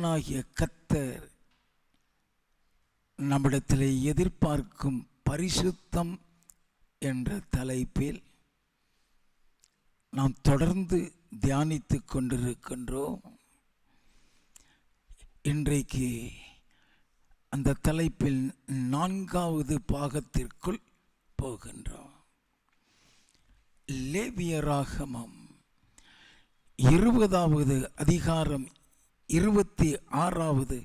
தேவனாகிய கர்த்தர் நம்மிடத்தில் எதிர்பார்க்கும் பரிசுத்தம் என்ற தலைப்பில் நாம் தொடர்ந்து தியானித்து கொண்டிருக்கின்றோம். இன்றைக்கு அந்த தலைப்பில் 4வது பாகத்திற்குள் போகின்றோம். லேவியராகமம் 20வது அதிகாரம் 26வது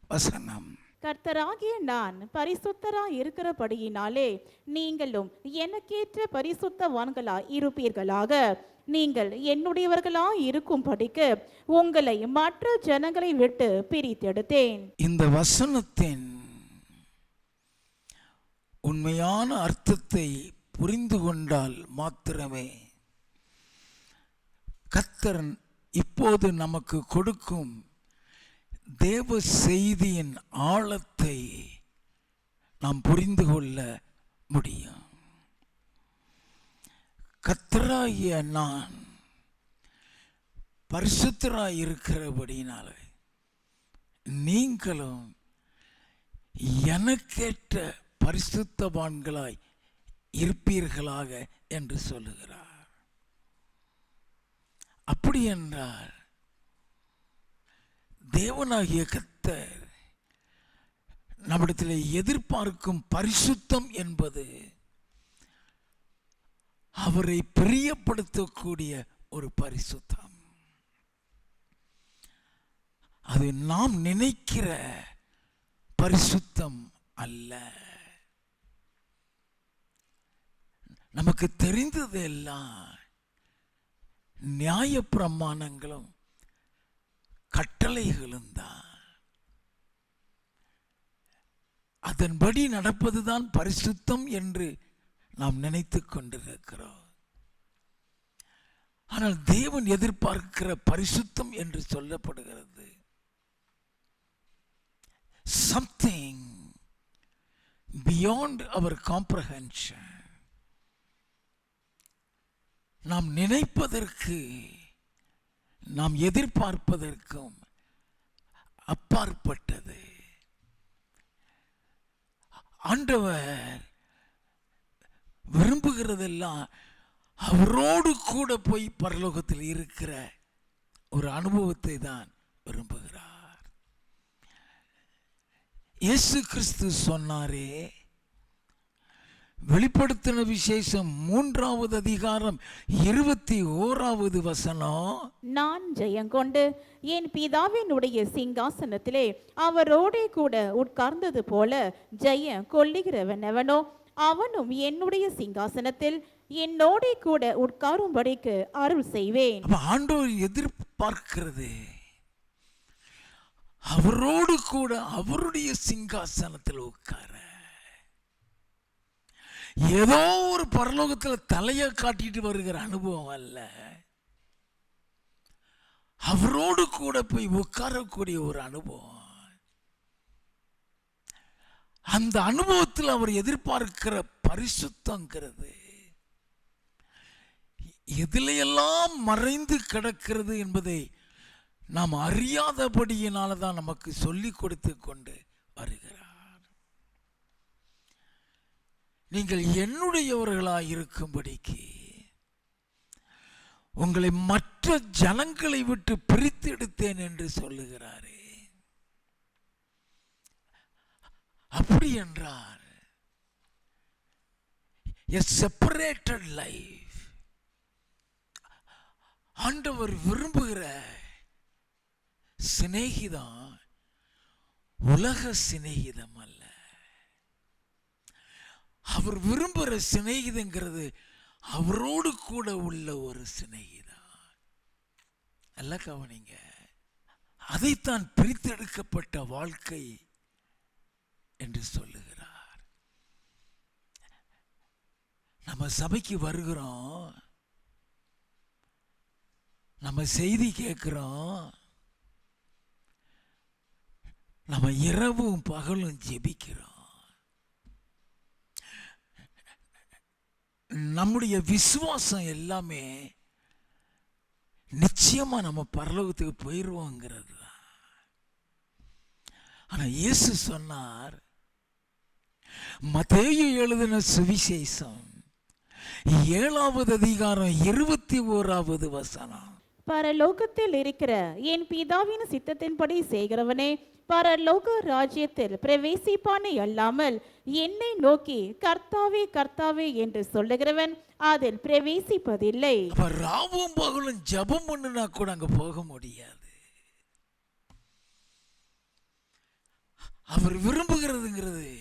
வசனம். கர்த்தராகிய நான் பரிசுத்தராய் இருக்கிறபடியினாலே நீங்களும் எனக்கேற்ற பரிசுத்தவான்களாய் இருப்பீர்களாக. நீங்கள் என்னுடையவர்களாய் இருக்கும்படிக்கு உங்களை மற்ற ஜனங்களை விட்டு பிரித்தெடுத்தேன். இந்த வசனத்தின் உண்மையான அர்த்தத்தை புரிந்து கொண்டால் மாத்திரமே கர்த்தர் இப்போது நமக்கு கொடுக்கும் தேவ செய்தியின் ஆழத்தை நாம் புரிந்து கொள்ள முடியும். கர்த்தராகிய நான் பரிசுத்தராய் இருக்கிறபடினால நீங்களும் எனக்கேற்ற பரிசுத்தவான்களாய் இருப்பீர்களாக என்று சொல்லுகிறார். அப்படி என்றால் தேவனாகிய கர்த்தர் நம்மிடத்தில் எதிர்பார்க்கும் பரிசுத்தம் என்பது அவரை பிரியப்படுத்தக்கூடிய ஒரு பரிசுத்தம். அது நாம் நினைக்கிற பரிசுத்தம் அல்ல. நமக்கு தெரிந்ததெல்லாம் நியாய பிரமாணங்களும் கட்டளைகளும் தான். அதன்படி நடப்பதுதான் பரிசுத்தம் என்று நாம் நினைத்து கொண்டிருக்கிறோம். ஆனால் தேவன் எதிர்பார்க்கிற பரிசுத்தம் என்று சொல்லப்படுகிறது something beyond our comprehension. நாம் நினைப்பதற்கு நாம் எதிர்பார்ப்பதற்கும் அப்பாற்பட்டது. ஆண்டவர் விரும்புகிறதெல்லாம் அவரோடு கூட போய் பரலோகத்தில் இருக்கிற ஒரு அனுபவத்தை தான் விரும்புகிறார். இயேசு கிறிஸ்து சொன்னாரே, வெளிப்படுத்தின விசேஷம் 3வது அதிகாரம் 21வது வசனம், நான் ஜெயங்கொண்டு என் பிதாவினுடைய சிங்காசனத்திலே அவரோடே கூட உட்கார்ந்தது போல ஜெயம் கொள்ளுகிறவன் எவனோ அவனும் என்னுடைய சிங்காசனத்தில் என்னோடே கூட உட்காரும்படிக்கு அருள் செய்வேன். ஆண்டவர் எதிர்பார்க்கிறது அவரோடு கூட அவருடைய சிங்காசனத்தில் உட்கார. ஏதோ ஒரு பரலோகத்தில் தலையை காட்டிட்டு வருகிற அனுபவம் அல்ல, அவரோடு கூட போய் உட்காரக்கூடிய ஒரு அனுபவம். அந்த அனுபவத்தில் அவர் எதிர்பார்க்கிற பரிசுத்தங்கிறது எதிலையெல்லாம் மறைந்து கிடக்கிறது என்பதை நாம் அறியாதபடியினால தான் நமக்கு சொல்லிக் கொடுத்து கொண்டு வருகிறார். நீங்கள் என்னுடையவர்களாய் இருக்கும்படிக்கு உங்களை மற்ற ஜனங்களை விட்டு பிரித்து எடுத்தேன் என்று சொல்லுகிறாரே. அப்படி என்றால் a separated life. ஆண்டவர் விரும்புகிற சிநேகிதம் உலக சிநேகிதம் அல்ல. அவர் விரும்புகிற சிநேகிதங்கிறது அவரோடு கூட உள்ள ஒரு சிநேகிதம் அல்ல. கவனிங்க, அதைத்தான் பிரித்தெடுக்கப்பட்ட வாழ்க்கை என்று சொல்லுகிறார். நம்ம சபைக்கு வருகிறோம், நம்ம செய்தி கேட்கிறோம், நம்ம இரவும் பகலும் ஜெபிக்கிறோம். நம்முடைய விசுவாசம் எல்லாமே நிச்சயமா நம்ம பரலோகத்துக்கு போயிடுவோங்கிறது தான். ஆனா இயேசு சொன்னார், மத்தேயு எழுதின சுவிசேஷம் 7வது அதிகாரம் 21வது வசனம், பரலோகத்தில் இருக்கிற என் பிதாவின் சித்தத்தின்படி செய்கிறவனே பரலோக ராஜ்யத்தில் பிரவேசிப்பானே அல்லாமல் என்னை நோக்கி கர்த்தாவே கர்த்தாவே என்று சொல்லுகிறவன் அதில் பிரவேசிப்பதில்லை. அப்ப ராவும் பகலும் ஜெபம் பண்ணுனா கூட அங்க போக முடியாது. அவர் விரும்புகிறதுங்கிறது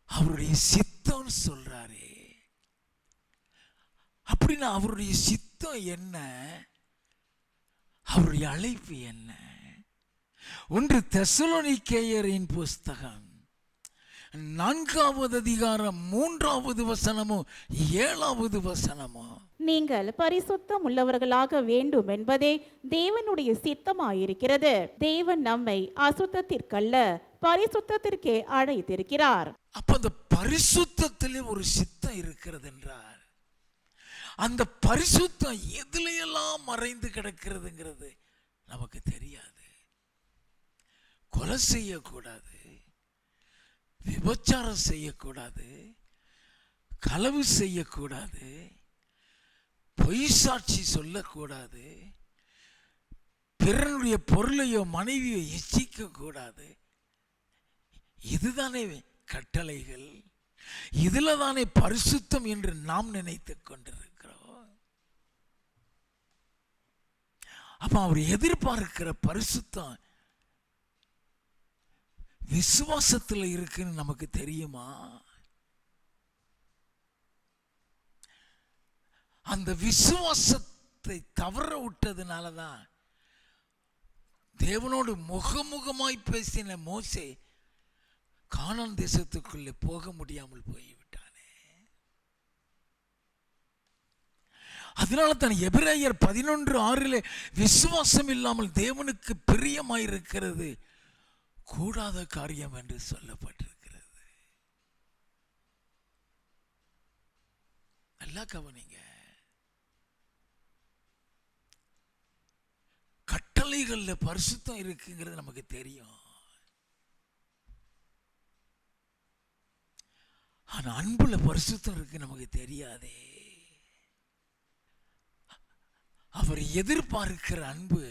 அவருடைய சித்தம் சொல்றாரு. அப்படின்னா அவருடைய சித்தம் என்ன, அவருடைய அழைப்பு என்ன? 1 தெசலோனிக்கேயரின் புஸ்தகம் 4வது அதிகாரம் 3வது வசனமும் 7வது வசனமும், நீங்கள் பரிசுத்தம் உள்ளவர்களாக வேண்டும் என்பதே தேவனுடைய சித்தமாயிருக்கிறது. தேவன் நம்மை அசுத்தத்திற்கல்ல பரிசுத்தத்திற்கே அழைத்திருக்கிறார். அப்ப அந்த பரிசுத்தத்திலே ஒரு சித்தம் இருக்கிறது என்றார். அந்த பரிசுத்தம் எதுலையெல்லாம் மறைந்து கிடக்கிறதுங்கிறது நமக்கு தெரியாது. கொலை செய்யக்கூடாது, விபச்சாரம் செய்யக்கூடாது, களவு செய்யக்கூடாது, பொய் சாட்சி சொல்லக்கூடாது, பிறனுடைய பொருளையோ மனைவியோ இச்சிக்க கூடாது. இதுதானே கட்டளைகள், இதுல தானே பரிசுத்தம் என்று நாம் நினைத்துக் கொண்டிருக்கிறோம். அப்ப அவர் எதிர்பார்க்கிற பரிசுத்தம் விசுவாசத்தில் இருக்குன்னு நமக்கு தெரியுமா? அந்த விசுவாசத்தை தவற விட்டதுனாலதான் தேவனோடு முகமுகமாய் பேசின மோசே கானான் தேசத்துக்குள்ளே போக முடியாமல் போய்விட்டானே. அதனால தான் எபிரேயர் 11:6 விசுவாசம் இல்லாமல் தேவனுக்கு பிரியமாயிருக்கிறது கூடாத காரியம் என்று சொல்லப்பட்டிருக்கிறது. நல்லா கவனிங்க. கட்டளைகள்ல பரிசுத்தம் இருக்குங்கிறது நமக்கு தெரியும். ஆனா அன்புல பரிசுத்தம் இருக்கு நமக்கு தெரியாதே. அவர் எதிர்பார்க்கிற அன்பு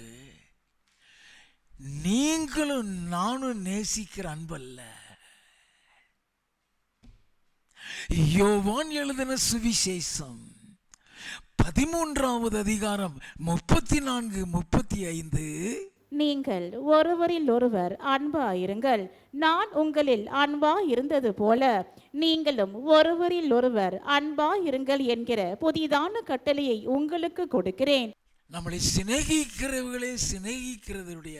நீங்களும் நானும் நேசிக்கிற அன்பு அல்ல. யோவான் எழுதின சுவிசேஷம் 13வது அதிகாரம் 34-35, நீங்கள் ஒருவரில் ஒருவர் அன்பாயிருங்கள், நான் உங்களில் அன்பாயிருந்தது போல நீங்களும் ஒருவரில் ஒருவர் அன்பாயிருங்கள் என்கிற புதிதான கட்டளையை உங்களுக்கு கொடுக்கிறேன். நம்மளை சிநேகிக்கிறவர்களே சிநேகிக்கிறதுடைய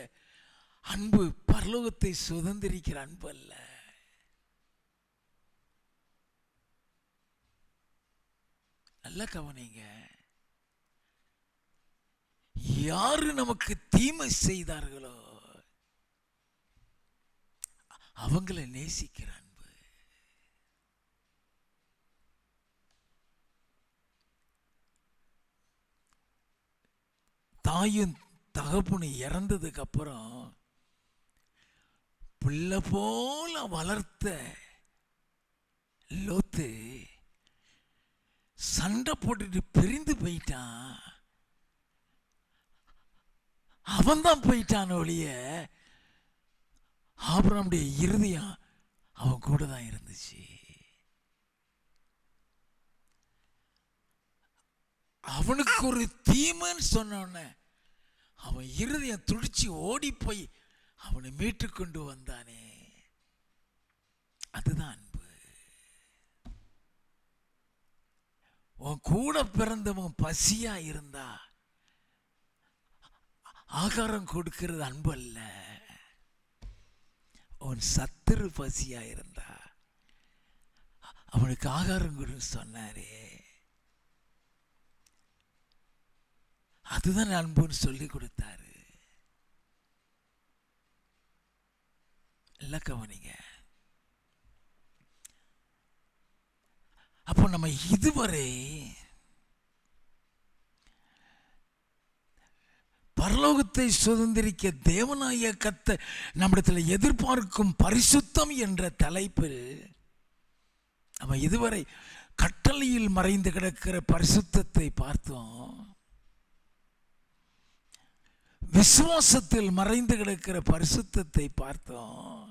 அன்பு பரலோகத்தை சுதந்திரிக்கிற அன்பு அல்ல. நல்ல கவனிங்க. யாரு நமக்கு தீமை செய்தார்களோ அவங்களை நேசிக்கிற அன்பு. தாயும் தகப்பனும் இறந்ததுக்கு அப்புறம் பிள்ளை போல வளர்த்த லோத்து சண்டை போட்டுட்டு பிரிந்து போயிட்டான். அவன் தான் போயிட்டான் ஒழிய ஆபிரகாமுடைய இருதயம் அவன் கூட தான் இருந்துச்சு. அவனுக்கு ஒரு தீமைன்னு சொன்ன அவன் இருதயம் துடிச்சு ஓடி போய் அவனை மீட்டு கொண்டு வந்தானே, அதுதான் அன்பு. உன் கூட பிறந்தவன் பசியா இருந்தா ஆகாரம் கொடுக்கிறது அன்பு அல்ல. உன் சத்துரு பசியா இருந்தா அவனுக்கு ஆகாரம் கொடுன்னு சொன்னாரே, அதுதான் அன்புன்னு சொல்லி கொடுத்தாரு. எல்லாம் கவனிங்க. அப்போ நம்ம இதுவரை பரலோகத்தை சுதந்திரிக்க தேவனாய கர்த்தர் நம்மிடத்தில் எதிர்பார்க்கும் பரிசுத்தம் என்ற தலைப்பில் நம்ம இதுவரை கட்டளையில் மறைந்து கிடக்கிற பரிசுத்தத்தை பார்த்தோம். விசுவாசத்தில் மறைந்து கிடக்கிற பரிசுத்தத்தை பார்த்தோம்.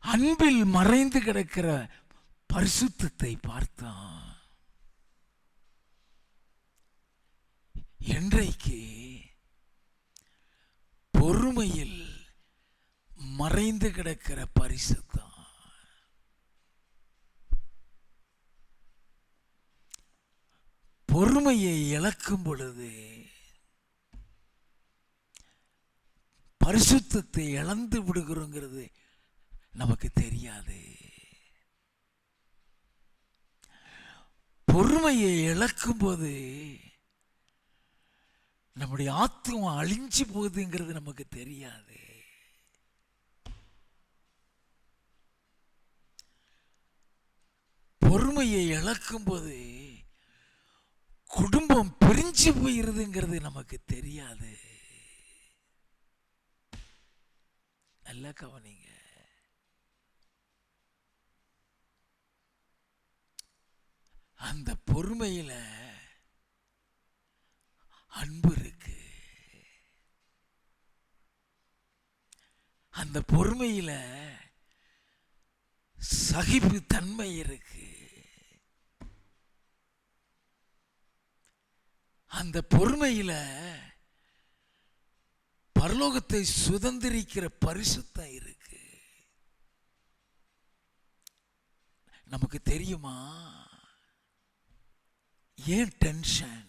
அன்பில் மறைந்து கிடக்கிற பரிசுத்தத்தை பார்த்தோம். இன்றைக்கு பொறுமையில் மறைந்து கிடக்கிற பரிசுத்தம். பொறுமையை இழக்கும் பொழுது பரிசுத்தத்தை இழந்து விடுகிறோங்கிறது நமக்கு தெரியாது. பொறுமையை இழக்கும் போது நம்முடைய ஆத்துமா அழிஞ்சு போகுதுங்கிறது நமக்கு தெரியாது. பொறுமையை இழக்கும் போது குடும்பம் பிரிஞ்சு போயிருதுங்கிறது நமக்கு தெரியாது. நல்லா கவனிங்க. அந்த பொறுமையில அன்பு இருக்கு. அந்த பொறுமையில சகிப்பு தன்மை இருக்கு. அந்த பொறுமையில பரலோகத்தை சுதந்திரிக்கிற பரிசுத்தம் இருக்கு. நமக்கு தெரியுமா ஏன் டென்ஷன்,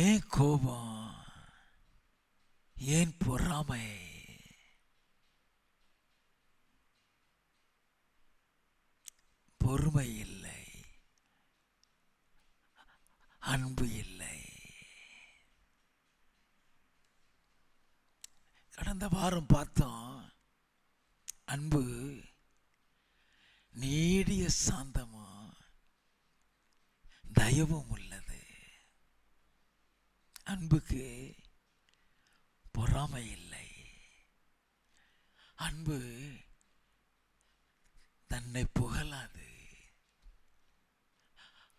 ஏன் கோபம், ஏன் பொறாமை? பொறுமை இல்லை, அன்பு இல்லை. கடந்த வாரம் பார்த்தோம், அன்பு நீடிய சாந்தமும் தயவும் உள்ளது. அன்புக்கு பொறாமை இல்லை. அன்பு தன்னை புகழாது.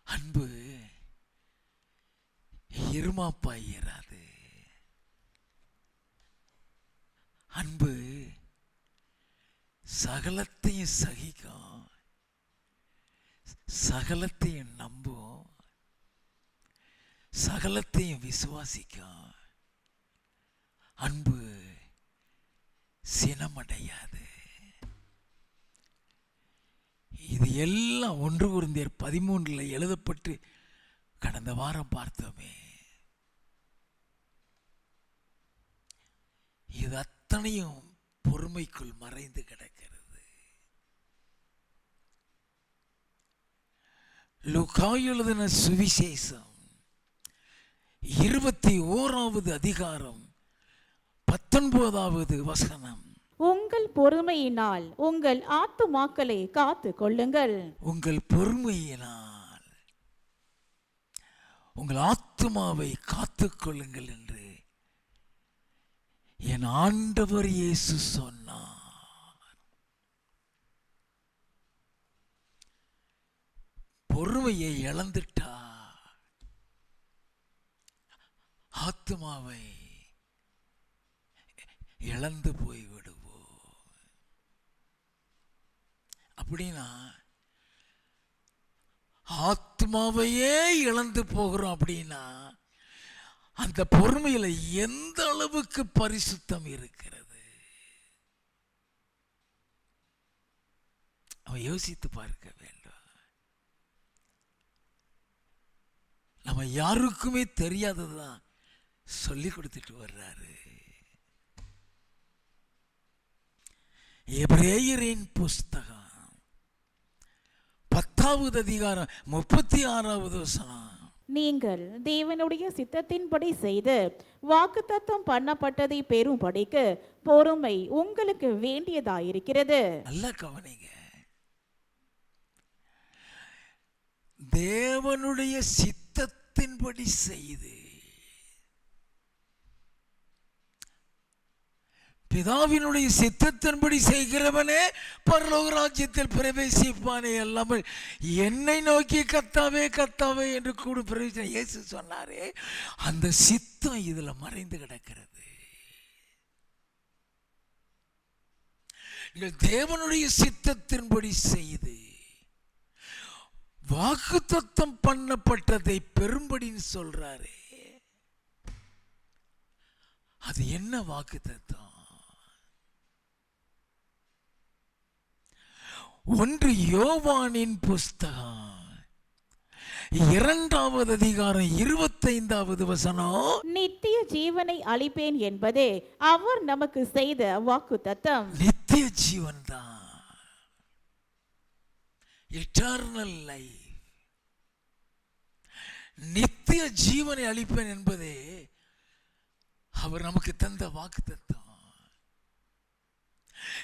அன்பு இருமாப்பாயிராது. அன்பு சகலத்தையும் சகிக்கும், சகலத்தையும் நம்பும், சகலத்தையும் விசுவாசிக்கும். அன்பு சினமடையாது. இது எல்லாம் 1 கொரிந்தியர் 13 எழுதப்பட்டு கடந்த வாரம் பார்த்தோமே. இது அத்தனையும் பொறுமைக்குள் மறைந்து கிடக்கிறது. லூக்கா எழுதின சுவிசேஷம் 21வது அதிகாரம் 19வது வசனம். உங்கள் பொறுமையினால் உங்கள் ஆத்துமாக்களை காத்து கொள்ளுங்கள். உங்கள் பொறுமையினால் உங்கள் ஆத்துமாவை காத்துக் கொள்ளுங்கள் என்று என் ஆண்டவர் இயேசு சொன்னார். பொறுமையை இழந்துட்டா ஆத்துமாவை இழந்து போய்விடுவோம். அப்படின்னா ஆத்மாவையே இழந்து போகிறோம். அப்படின்னா அந்த பொறுமையில எந்த அளவுக்கு பரிசுத்தம் இருக்கிறது அவன் யோசித்து பார்க்க வேண்டும். நம்ம யாருக்குமே தெரியாததுதான் சொல்லி கொடுத்துட்டு வர்றாரு. எபிரேயரின் புஸ்தகம் 10வது அதிகாரம் 36வது வசனம். நீங்கள் தேவனுடைய சித்தத்தின்படி செய்து வாக்குத்தத்தம் பண்ணப்பட்டதை பெறும்படிக்கு பொறுமை உங்களுக்கு வேண்டியதாயிருக்கிறது. நல்லா கவனிங்க. தேவனுடைய சித்தத்தின்படி செய்து பிதாவினுடைய சித்தத்தின்படி செய்கிறவனே பரலோக ராஜ்யத்தில் பிரவேசிப்பானே அல்லாமல் என்னை நோக்கி கர்த்தாவே கர்த்தாவே என்று கூட பிரவேசம் இயேசு சொன்னாரே, அந்த சித்தம் இதுல மறைந்து கிடக்கிறது. நீங்கள் தேவனுடைய சித்தத்தின்படி செய்து வாக்குத்தத்தம் பண்ணப்பட்டதை பெரும்படின்னு சொல்றாரு. அது என்ன வாக்குத்தத்தம்? 1 யோவானின் புஸ்தகம் 2வது அதிகாரம் 25வது வசனம், நித்திய ஜீவனை அளிப்பேன் என்பதே அவர் நமக்கு செய்த வாக்குத்தத்தம். நித்திய ஜீவன் தான், எட்டர்னல் லைஃப். நித்திய ஜீவனை அளிப்பேன் என்பதே அவர் நமக்கு தந்த வாக்குத்தத்தம்.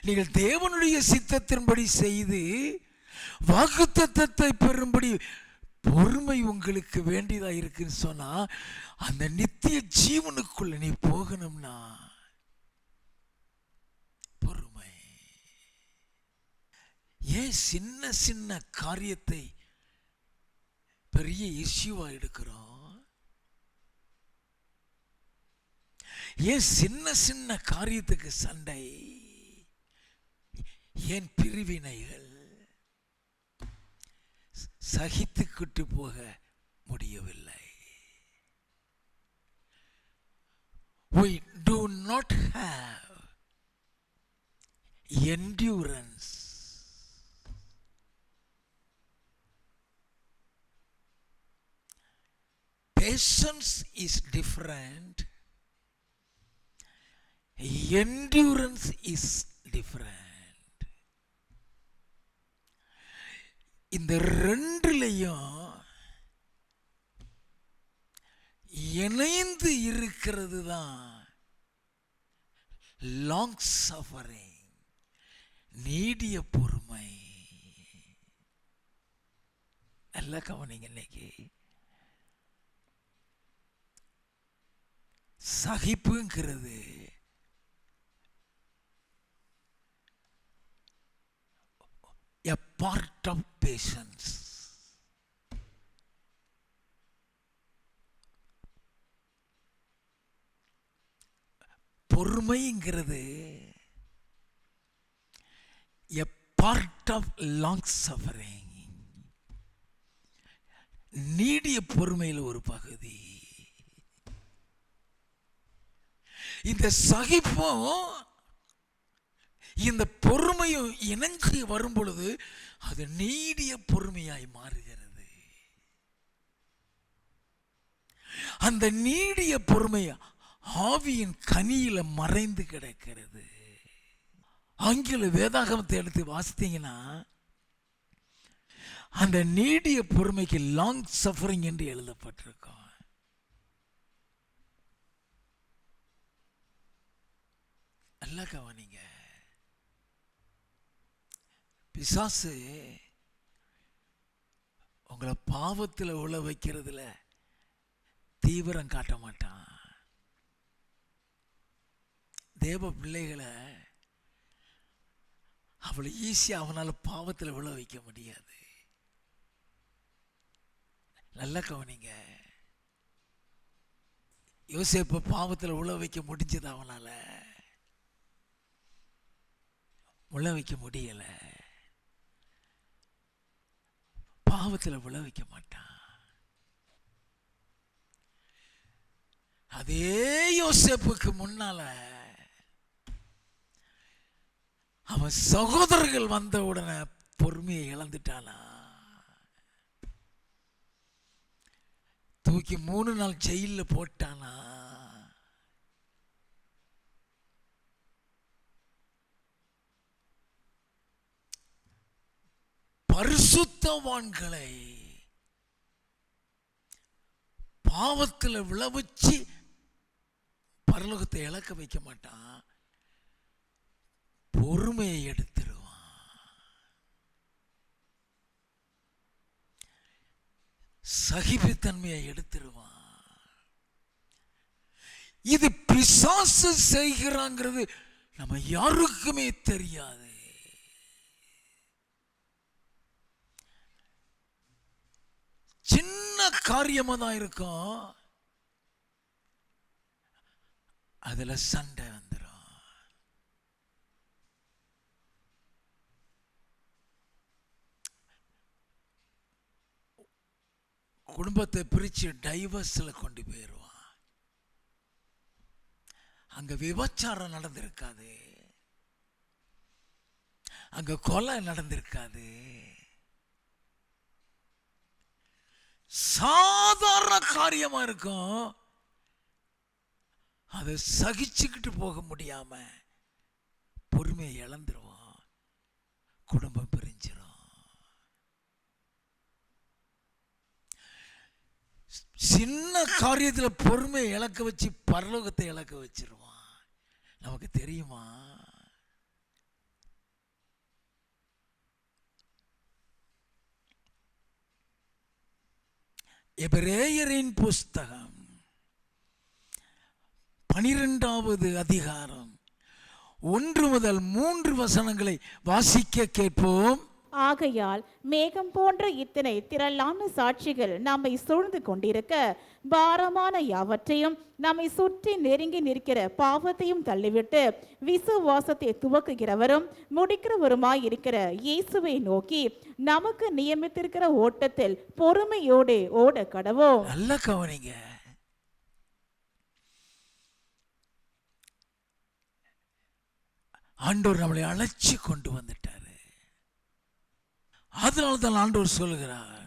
நீங்கள் தேவனுடைய சித்தத்தின்படி செய்து வாக்குத்தத்தத்தை பெறும்படி பொறுமை உங்களுக்கு வேண்டியதா இருக்குன்னு சொன்னா, அந்த நித்திய ஜீவனுக்குள்ள நீ போகணும்னா பொறுமை. ஏன் சின்ன சின்ன காரியத்தை பெரிய இஷ்யூவா எடுக்கிறோம்? ஏன் சின்ன சின்ன காரியத்துக்கு சண்டை? ஏன் பிரிவினைகள்? சகித்துக்கிட்டு போக முடியவில்லை. We do not have endurance. Patience is different. Endurance is different. இந்த ரெண்டுலையும் இணைந்து இருக்கிறது தான் லாங் சஃபரிங், நீடிய பொறுமை. நல்லா கவனிங்க. இன்னைக்கு சகிப்புங்கிறது a part of patience. பொறுமைங்கிறது a part of long suffering. நீடிய பொறுமையில் ஒரு பகுதி. இந்த சகிப்பும் இந்த பொறுமையும் இணைஞ்சு வரும் பொழுது அது நீடிய பொறுமையாய் மாறுகிறது. அந்த நீடிய பொறுமை ஆவியின் கனியில மறைந்து கிடக்கிறது. ஆங்கில வேதாகமத்தை எடுத்து வாசித்தீங்கன்னா அந்த நீடிய பொறுமைக்கு லாங் சஃபரிங் என்று எழுதப்பட்டிருக்கும். நல்லா கவனிங்க. பிசாசு உங்களை பாவத்தில் உள்ள வைக்கிறதுல தீவிரம் காட்ட மாட்டான். தேவ பிள்ளைகளை அவ்வளவு ஈஸியா அவனால பாவத்தில் விழ வைக்க முடியாது. நல்லா கவனிங்க. யோசேப்பு பாவத்தில் உழ வைக்க முடிஞ்சது, அவனால உழ வைக்க முடியல. பாவத்தில் விழ வைக்க மாட்டான். அதே யோசேப்புக்கு முன்னால அவன் சகோதரர்கள் வந்த உடனே பொறுமையை இழந்துட்டானா. தூக்கி 3 நாள் ஜெயில போட்டானா. பரிசுத்தவான்களை பாவத்தில் விளைவிச்சு பரலோகத்தை இழக்க வைக்க மாட்டான், பொறுமையை எடுத்துருவான். சகிப்புத்தன்மையை எடுத்துருவான். இது பிசாசு செய்கிறாங்கிறது நம்ம யாருக்குமே தெரியாது. சின்ன காரியமா தான் இருக்கும், அதுல சண்டை வந்துடும். குடும்பத்தை பிரிச்சு டைவர்ஸ்ல கொண்டு போயிடுவான். அங்க விபச்சாரம் நடந்திருக்காது, அங்க கொலை நடந்திருக்காது, சாதாரண காரியமா இருக்கும். அதை சகிச்சுக்கிட்டு போக முடியாம பொறுமையை இழந்துருவான், குடும்பம் பிரிஞ்சிடும். சின்ன காரியத்தில் பொறுமையை இழக்க வச்சு பரலோகத்தை இழக்க வச்சிருவான். நமக்கு தெரியுமா? எபிரேயரின் புஸ்தகம் 12வது அதிகாரம் 1 முதல் 3 வசனங்களை வாசிக்க கேட்போம். ஆகையால் மேகம் போன்ற இத்தனை திரளான சாட்சிகள் நம்மை சூழ்ந்து கொண்டிருக்க, பாரமான யாவற்றையும் நம்மை சுற்றி நெருங்கி நிற்கிற பாவத்தையும் தள்ளிவிட்டு விசுவாசத்தை துவக்குகிறவரும் முடிக்கிறவருமாய் இருக்கிற இயேசுவை நோக்கி நமக்கு நியமித்திருக்கிற ஓட்டத்தில் பொறுமையோடு ஓட கடவோம். நல்ல கவனிங்க. ஆண்டவர் நம்மளை அழைச்சி கொண்டு வந்துட்டாரு. அதனால்தான் ஆண்டவர் சொல்கிறார்,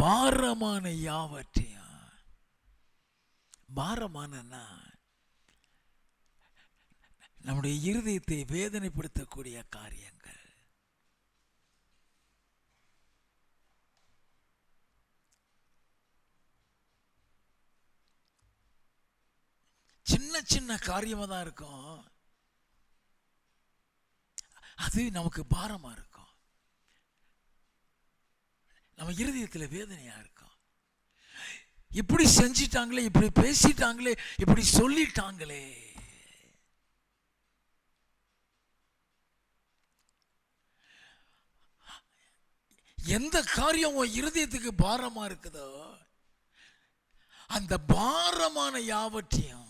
பாரமான யாவற்றையும். பாரமானன்னா நம்முடைய இருதயத்தை வேதனைப்படுத்தக்கூடிய காரியங்கள். சின்ன சின்ன காரியமா தான் இருக்கும், அது நமக்கு பாரமா இருக்கும், நம்ம இருதயத்தில் வேதனையா இருக்கும். இப்படி செஞ்சிட்டாங்களே, இப்படி பேசிட்டாங்களே, இப்படி சொல்லிட்டாங்களே. எந்த காரியம் உன் இருதயத்துக்கு பாரமா இருக்குதோ, அந்த பாரமான யாவற்றையும்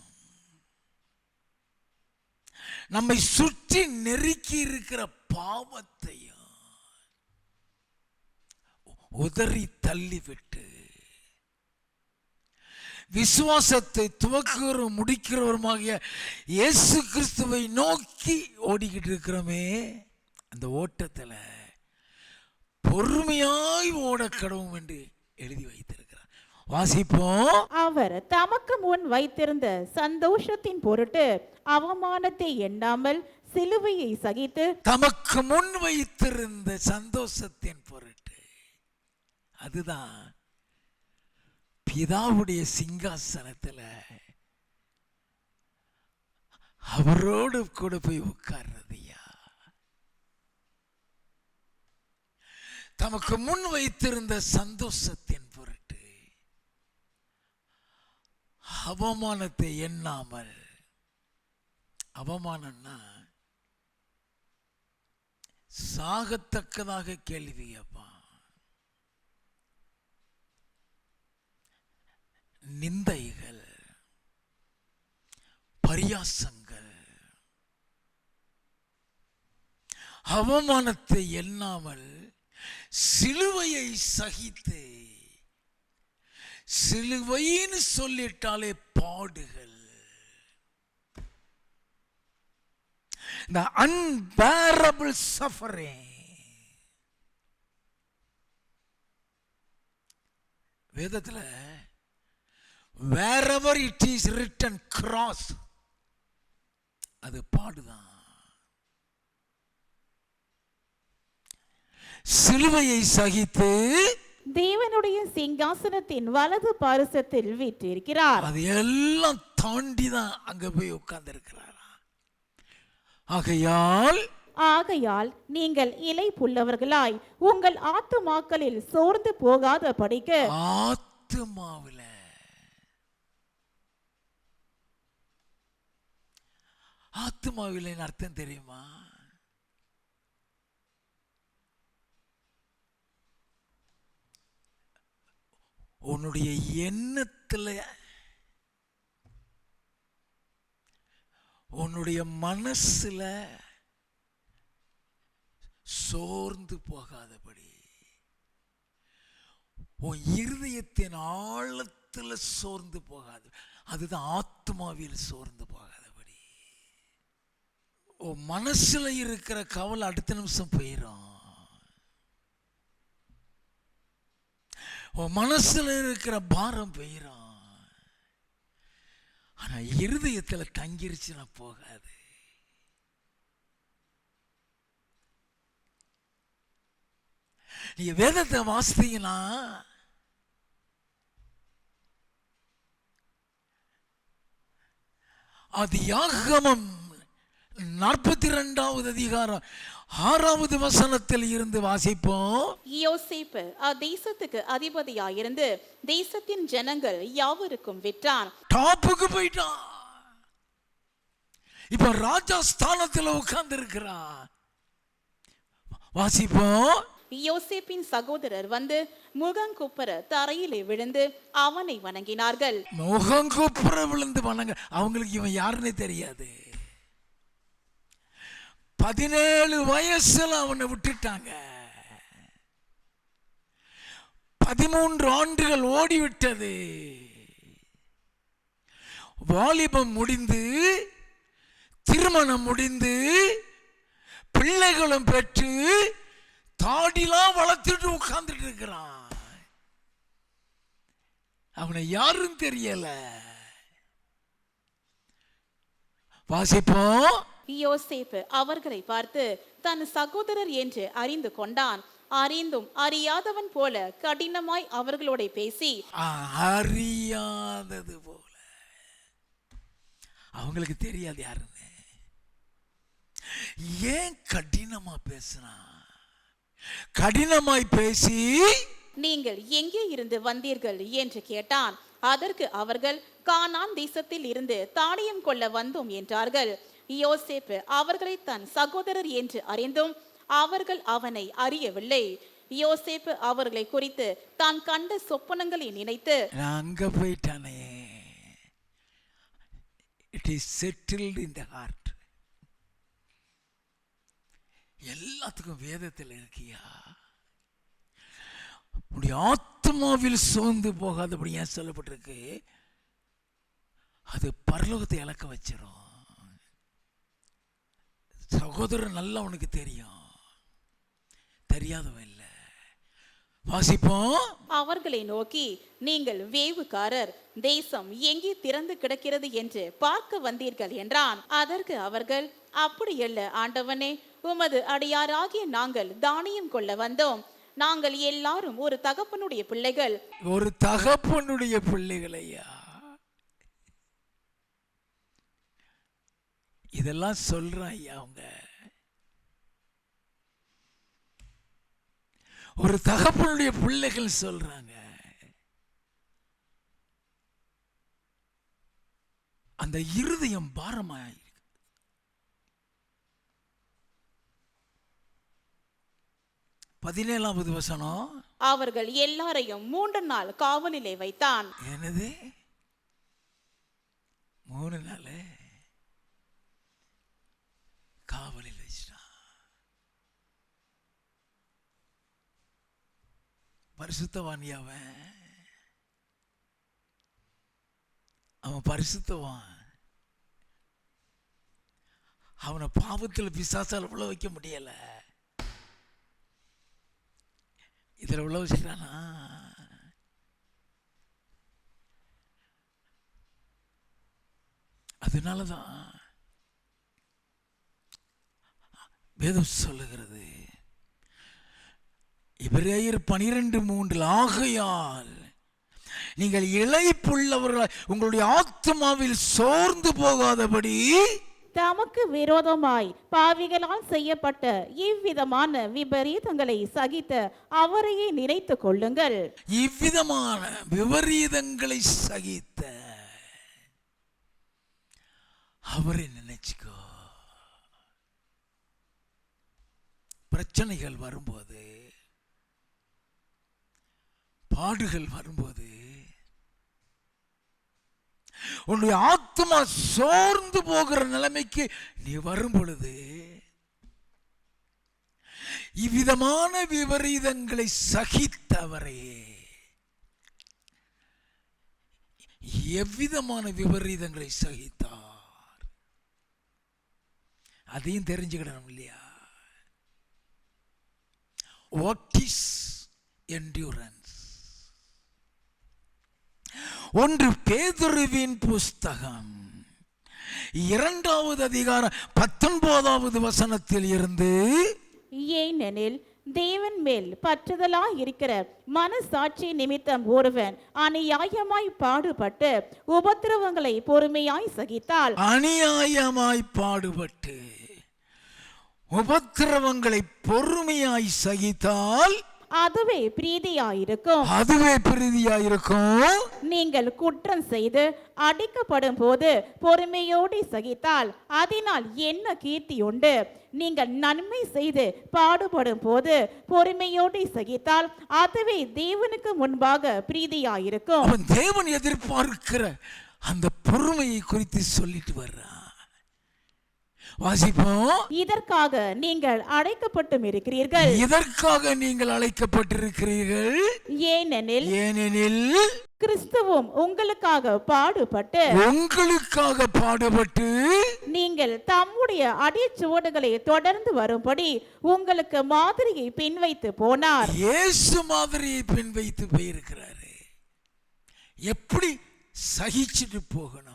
நம்மை சுற்றி நெருக்கி இருக்கிற பாவத்தையும் உதறி தள்ளிவிட்டு விசுவாசத்தை துவக்குகிறவரும் முடிக்கிறவருமாகிய இயேசு கிறிஸ்துவை நோக்கி ஓடிக்கிட்டு இருக்கிறோமே, அந்த ஓட்டத்தில் பொறுமையாய் ஓட கடவும் என்று எழுதி வைத்திருக்கிறார். வாசிப்போம். அவர் தமக்கு முன் வைத்திருந்த சந்தோஷத்தின் பொருட்டு அவமானத்தை எண்ணாமல் சிலுவையை சகித்து, தமக்கு முன் வைத்திருந்த சந்தோஷத்தின் பொருட்டு, அதுதான் பிதாவுடைய சிங்காசனத்துல அவரோடு கூட போய் உட்கார்றதுயா. தமக்கு முன் வைத்திருந்த சந்தோஷத்தின் பொருட்டு அவமானத்தை எண்ணாமல். அவமானம்னா சாகத்தக்கதாக கேள்வியப்பா, நிந்தைகள், பரியாசங்கள், அவமானத்தை எண்ணாமல் சிலுவையை சகித்து, சிலுவைன்னு சொல்லிட்டாலே பாடுகள், the unbearable suffering. வேதத்துல wherever it is written cross, அது பாடுதான். சிலுவையை சகித்து தேவனுடைய சிங்காசனத்தின் வலது பாரிசத்தில் வீற்றிருக்கிறார். அது எல்லாம் தாண்டி தான் அங்க போய் உட்கார்ந்து இருக்கிறார். ஆகையால் ஆகையால் நீங்கள் இளைப்புள்ளவர்களாய் உங்கள் ஆத்துமாக்களில் சோர்ந்து போகாதபடிக்கு ஆத்துமாவிலே அர்த்தம் தெரியுமா? உன்னுடைய எண்ணத்துல, உன்னுடைய மனசுல சோர்ந்து போகாதபடி, உன் இருதயத்தின் ஆழத்துல சோர்ந்து போகாது. அதுதான் ஆத்மாவில் சோர்ந்து போகாதபடி. உன் மனசுல இருக்கிற கவலை அடுத்த நிமிஷம் போயிடும். உன் மனசுல இருக்கிற பாரம் போயிடும். ஆனா இருதயத்துல தங்கிருச்சுன்னா போகாது. நீங்க வேதத்தை வாசித்தீங்கன்னா ஆதியாகமம் 42வது அதிகாரம் 6வது வசனத்தில் இருந்து வாசிப்போம். யோசேப்பு தேசத்துக்கு அதிபதியாயிருந்து தேசத்தின் ஜனங்கள் யாவருக்கும் விற்றான். டாப்புக்கு போயிட்டான். இப்ப ராஜா ஸ்தானத்துல உட்கார்ந்து இருக்கிறான். வாசிப்போம். யோசேப்பின் சகோதரர் வந்து முகங்குப்புற தரையிலே விழுந்து அவனை வணங்கினார்கள். முகங்குப்புற விழுந்து வணங்க, அவங்களுக்கு இவன் யாருன்னு தெரியாது. 17 வயசுல அவனை விட்டுட்டாங்க. 13 ஆண்டுகள் ஓடிவிட்டது. வாலிபம் முடிந்து, திருமணம் முடிந்து, பிள்ளைகளும் பெற்று, தாடிலாம் வளர்த்துட்டு உட்கார்ந்துட்டு இருக்கிறான். அவனை யாரும் தெரியல. வாசிப்போம். யோசேப்பு அவர்களை பார்த்து தன் சகோதரர் என்று அறிந்து கொண்டான். அறிந்தும் அறியாதவன் போல கடினமாய் அவர்களோட பேசி, அறியாதது போல, அவங்களுக்கு தெரியாது யாருன்னு. ஏன் கடினமா பேசினா? கடினமாய் பேசி, நீங்கள் எங்கே இருந்து வந்தீர்கள் என்று கேட்டான். அதற்கு அவர்கள் கானான் தேசத்தில் இருந்து தானியம் கொள்ள வந்தோம் என்றார்கள். யோசேப்பு அவர்களை தன் சகோதரர் என்று அறிந்தும் அவர்கள் அவனை அறியவில்லை. யோசேப்பு அவர்களை குறித்து தான் கண்ட சொப்பனங்களை நினைத்து, அங்க போயிட்டானே, it is settled in the heart. எல்லாத்துக்கும் வேதத்தில் இருக்கியா? உடைய ஆத்மாவில் சோர்ந்து போகாதபடி ஏன் சொல்லப்பட்டிருக்கு? அது பரலோகத்தை இழக்க வச்சிடும். சகோதரன் நல்லா உனக்கு தெரியும், தெரியாதவன் இல்ல. வாசிப்போம். அவர்களை நோக்கி, நீங்கள் வேவுக்காரர், தேசம் எங்கே திறந்து கிடக்கிறது என்று பார்க்க வந்தீர்கள் என்றான். அதற்கு அவர்கள், அப்படியல்ல ஆண்டவனே, உமது அடியாராகிய நாங்கள் தானியம் கொள்ள வந்தோம். நாங்கள் எல்லாரும் ஒரு தகப்பனுடைய பிள்ளைகள். ஒரு தகப்பனுடைய பிள்ளைகளையா? இதெல்லாம் சொல்றான் ஐயா. அவங்க ஒரு தகப்பனுடைய பிள்ளைகள் சொல்றாங்க. அந்த இருதயம் பாரமா. 17வது வசனம். அவர்கள் எல்லாரையும் 3 நாள் காவலிலே வைத்தான். என்னது 3 நாள் காவலில் வச்சிட்டான். பரிசுத்தவான் அவன் பரிசுத்தவான். அவனை பாவத்தில் பிசாசால் உள்ள வைக்க முடியல. இதுல உள்ள வச்சுட்டானா? அதனாலதான் வேதம் சொல்லுகிறது, எபிரேயர் 12:3, ஆகையால் நீங்கள் இளைப்புள்ளவர்கள் உங்களுடைய ஆத்மாவில் சோர்ந்து போகாதபடி தமக்கு விரோதமாய் பாவிகளால் செய்யப்பட்ட இவ்விதமான விபரீதங்களை சகித்த அவரையே நினைத்து கொள்ளுங்கள். இவ்விதமான விபரீதங்களை சகித்த அவரை நினைச்சுக்கோ. பிரச்சனைகள் வரும்போது, பாடுகள் வரும்போது, உன்னுடைய ஆத்மா சோர்ந்து போகிற நிலைமைக்கு நீ வரும் பொழுது, இவ்விதமான விபரீதங்களை சகித்தவரே, எவ்விதமான விபரீதங்களை சகித்தார் அதையும் தெரிஞ்சுக்கிடணும் இல்லையா? What is endurance? ஒன்று பேதுருவின் புஸ்தகம் 2வது அதிகாரம் 19வது வசனத்தில் இருந்து, ஏனெனில் தேவன் மேல் பற்றுதலாய் இருக்கிற மனசாட்சி நிமித்தம் ஒருவன் அநியாயமாய் பாடுபட்டு உபத்திரவங்களை பொறுமையாய் சகித்தால், அநியாயமாய் பாடுபட்டு உபத்திரவங்களை பொறுமையாய் சகித்தால் அதுவே பிரீதியாயிருக்கும். அதுவே பிரீதியாயிருக்கும். நீங்கள் குற்றம் செய்து அடிக்கப்படும் போது பொறுமையோடு சகித்தால் அதனால் என்ன கீர்த்தி உண்டு? நீங்கள் நன்மை செய்து பாடுபடும் போது பொறுமையோடு சகித்தால் அதுவே தேவனுக்கு முன்பாக பிரீதியாயிருக்கும். அவன் தேவன் எதிர்பார்க்கிற அந்த பொறுமையை குறித்து சொல்லிட்டு வர்றான். வாசிப்போம். இதற்காக நீங்கள் அழைக்கப்பட்டும் இருக்கிறீர்கள். இதற்காக நீங்கள் அழைக்கப்பட்டிருக்கிறீர்கள். ஏனெனில் கிறிஸ்துவும் உங்களுக்காக பாடுபட்டு நீங்கள் தம்முடைய அடிச்சுவடுகளை தொடர்ந்து வரும்படி உங்களுக்கு மாதிரியை பின்வைத்து போனார். இயேசு மாதிரியை பின்வைத்து போயிருக்கிறாரு. எப்படி சகிச்சுட்டு போகணும்?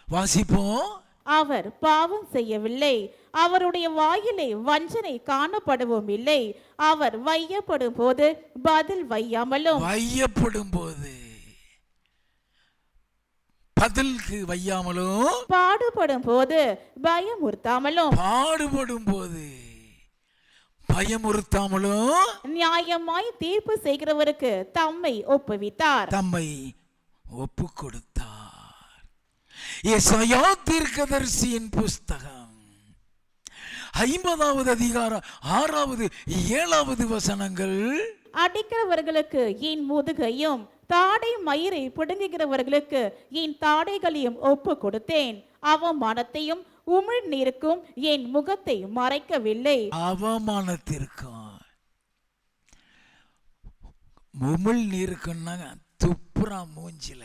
வாசிப்போம். அவர் பாவம் செய்யவில்லை, அவருடைய வாயிலே வஞ்சனை காணப்படவும் இல்லை. அவர் வையப்படும் போது பதில் வையாமலும், வையப்படும் போது பதிலுக்கு வையாமலும், பாடுபடும் போது பயமுறுத்தாமலும், பாடுபடும் போது பயமுறுத்தாமலும், நியாயமாய் தீர்ப்பு செய்கிறவருக்கு தம்மை ஒப்புவித்தார். தம்மை ஒப்பு கொடுத்தார். ஏசாயா தீர்க்கதரிசியின் புஸ்தகம் 50வது அதிகாரம் 6வது 7வது வசனங்கள், அடிக்கிறவர்களுக்கு என் முதுகையும் தாடை மயிரை பிடுங்குகிறவர்களுக்கு என் தாடைகளையும் ஒப்பு கொடுத்தேன். அவமானத்தையும் உமிழ் நீருக்கும் என் முகத்தை மறைக்கவில்லை. அவமானத்திற்கும் உமிழ் நீருக்குன்னா துப்புரா மூஞ்சில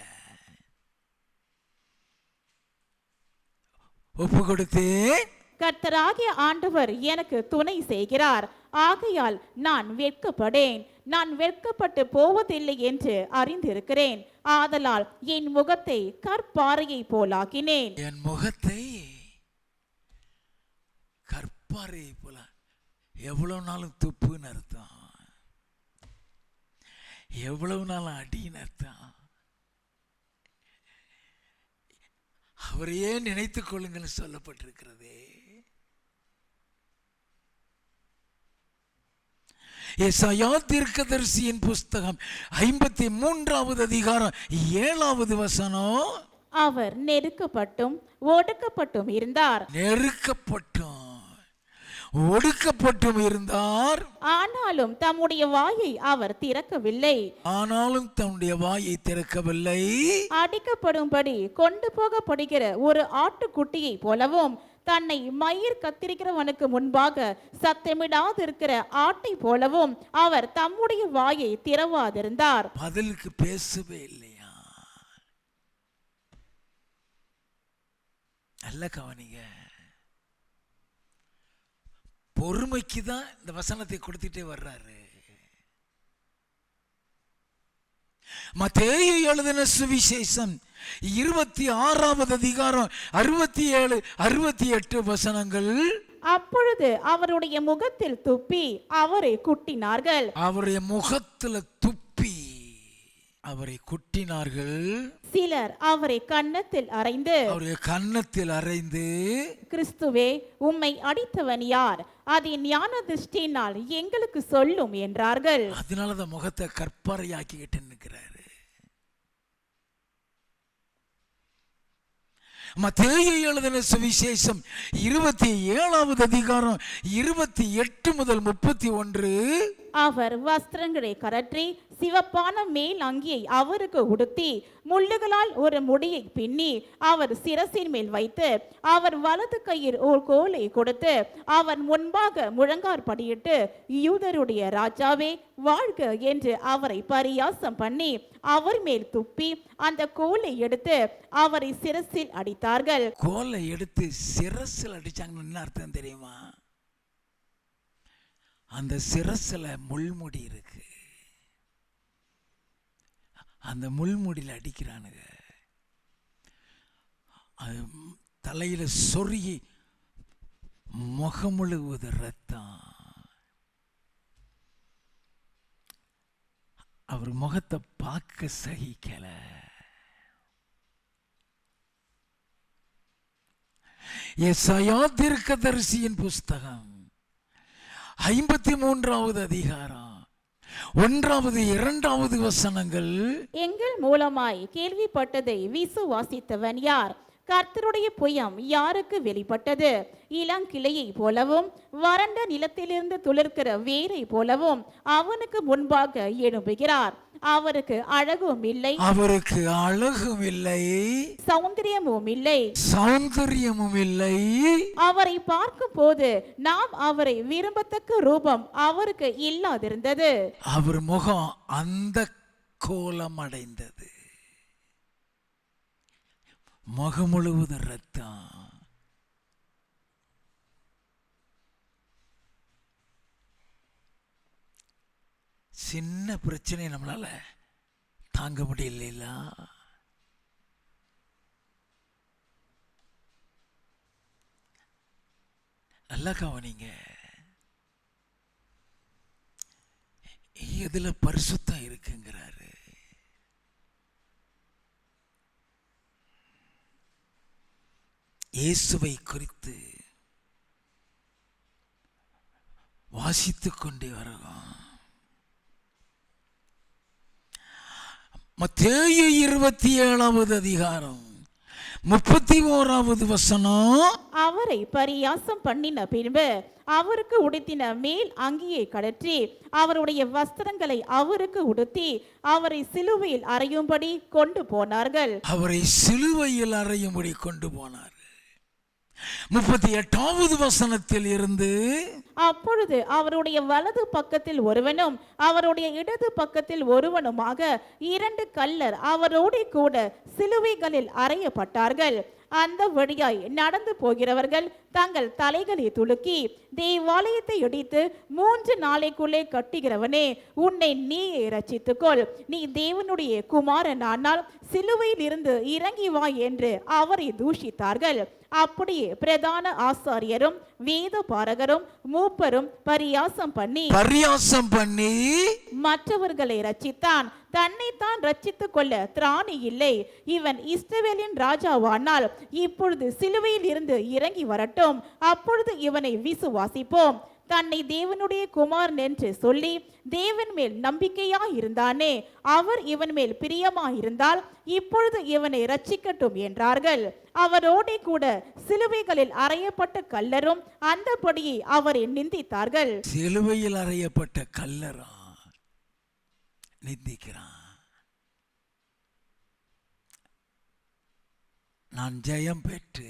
ஒப்பு கொடுத்தேன். கர்த்தராகிய ஆண்டவர் எனக்கு துணை செய்கிறார், ஆகையால் நான் வெட்கப்படேன். நான் வெட்கப்பட்டு போவதில்லை என்று அறிந்திருக்கிறேன். ஆதலால் என் முகத்தை கற்பாறையை போலாக்கினேன். என் முகத்தை கற்பாறையை போல. எவ்வளவு நாளும் துப்புன்னு அர்த்தம், எவ்வளவு நாளும் அடின்னு அர்த்தம். அவரையே நினைத்துக் கொள்ளுங்கள் சொல்லப்பட்டிருக்கிறது. ஏசாயா தீர்க்கதரிசியின் புஸ்தகம் 53வது அதிகாரம் 7வது வசனம், அவர் நெருக்கப்பட்டும் ஒடுக்கப்பட்டும் இருந்தார். நெருக்கப்பட்டும் ஒடுக்கப்பட்டும் இருந்தார். ஆனாலும் தம்முடைய வாயை அவர் திறக்கவில்லை. அடிக்கப்படும்படி கொண்டு போகப்படுகிற ஒரு ஆட்டுக்குட்டியை போலவும் தன்னை மயிர் கத்திரிக்கிறவனுக்கு முன்பாக சத்தமிடாதிருக்கிற ஆட்டை போலவும் அவர் தம்முடைய வாயை திறவாதிருந்தார். பதிலுக்கு பேசவே இல்லையா? நல்ல கவனிங்க. பொறுமைக்கு தான் இந்த வசனத்தை கொடுத்துட்டே வர்றாரு. மத்தேயு எழுதின சுவிசேஷம் 26வது அதிகாரம் 67 68 வசனங்கள். அப்பொழுது அவருடைய முகத்தில் துப்பி அவரை குட்டினார்கள். அவருடைய முகத்துல துப்பி அவரை குட்டினார்கள், சிலர் அவரை கன்னத்தில் அறைந்து, அவருடைய கன்னத்தில் அறைந்து, கிறிஸ்துவே உம்மை அடித்தவன் யார், அதன் ஞான திருஷ்டினால் எங்களுக்கு சொல்லும் என்றார்கள். அதனாலதான் முகத்தை கற்பாறையாக்கிக்கிட்டு நிற்கிறாரு. மத்தேயு எழுதின சுவிசேஷம் 27வது அதிகாரம் 28 முதல் 31. அவர் வஸ்திரங்களை கரற்றி சிவப்பான மேல் அங்கியை அவருக்கு உடுத்தி முள்ளுகளால் ஒரு முடியை பின்னி அவர் சிரசின் மேல் வைத்து அவர் வலது கையில் ஒரு கோலை கொடுத்து அவர் முன்பாக முழங்காற்படியிட்டு, யூதருடைய ராஜாவே வாழ்க என்று அவரை பரியாசம் பண்ணி அவர் மேல் துப்பி அந்த கோலை எடுத்து அவரை சிரசில் அடித்தார்கள். கோலை எடுத்து சிரசில் அடிச்சாங்கன்னு என்ன அர்த்தம் தெரியுமா? அந்த சிரசில் முள்முடி இருக்கு, அந்த முள்முடியில் அடிக்கிறானுங்க. அது தலையில சொருகி முகம் முழுவது ரத்தம். அவர் முகத்தை பார்க்க சகிக்கல. எசாயா தீர்க்கதரிசியின் புஸ்தகம் 53வது அதிகாரம் 1, 2 வசனங்கள். எங்கள் மூலமாய் கேள்விப்பட்டதை விசுவாசித்தவன் யார்? கர்த்தருடைய புயம் யாருக்கு வெளிப்பட்டது? இளங்கிளையை போலவும் வறண்ட நிலத்திலிருந்து துளிர்க்கிற வேரை போலவும் அவனுக்கு முன்பாக எழும்புகிறார். அவருக்கு அழகும் இல்லை, அவருக்கு அழகும் இல்லை, சௌந்தரியமும் இல்லை, சௌந்தரியமும் இல்லை. அவரை பார்க்கும் போது நாம் அவரை விரும்பத்தக்க ரூபம் அவருக்கு இல்லாதிருந்தது. அவர் முகம் அந்த கோலம் அடைந்தது. முகம் முழுவதும் ரத்தம். சின்ன பிரச்சனை நம்மளால தாங்க முடியல. நல்லா கவனிங்க, எதுல பரிசுத்தம் இருக்குங்கிறாரு. இயேசுவை குறித்து வாசித்துக் கொண்டே வருவோம். மத்தேயு 27வது அதிகாரம் 31வது வசனம். அவரை பரியாசம் பண்ணின பின்பு அவருக்கு உடுத்தின மேல் அங்கியை கழற்றி அவருடைய வஸ்திரங்களை அவருக்கு உடுத்தி அவரை சிலுவையில் அறையும்படி கொண்டு போனார்கள். அவரை சிலுவையில் அறையும்படி கொண்டு போனார். 38வது வசனத்தில் இருந்து, அப்பொழுது அவருடைய வலது பக்கத்தில் ஒருவனும் அவருடைய இடது பக்கத்தில் ஒருவனுமாக 2 கள்ளர் அவரோடு கூட சிலுவைகளில் அறையப்பட்டார்கள். அந்த வழியாய் நடந்து போகிறவர்கள் தங்கள் தலைகளை துலுக்கி, தேவாலயத்தை இடித்து 3 நாளைக்குள்ளே கட்டுகிறவனே, உன்னை நீயே ரட்சித்துக்கொள், நீ தேவனுடைய குமாரனானால் சிலுவையில் இருந்து இறங்கி வா என்று அவரை தூஷித்தார்கள். அப்படியே பிரதான ஆசாரியரும் வேத பாரகரும் மூப்பரும் பரியாசம் பண்ணி மற்றவர்களை ரட்சித்தான், தன்னைத்தான் ரட்சித்துக் கொள்ள திராணி இல்லை. இவன் இஸ்ரவேலின் ராஜாவானால் இப்பொழுது சிலுவையில் இருந்து இறங்கி வரட்டும், அப்பொழுது இவனை விசுவாசிப்போம். தன்னை தேவனுடைய குமாரன் என்று சொல்லி தேவன் மேல் நம்பிக்கையா இருந்தானே, அவர் இவன் மேல் பிரியமா இருந்தால் இப்பொழுது இவனை ரட்சிக்கட்டும் என்றார்கள். அவரோடே கூட சிலுவைகளில் அறையப்பட்ட கல்லரும் அந்தபடியே அவரை நிந்தித்தார்கள். சிலுவையில் அறையப்பட்ட கல்லரா நிந்திக்கிறான். நான் ஜெயம் பெற்று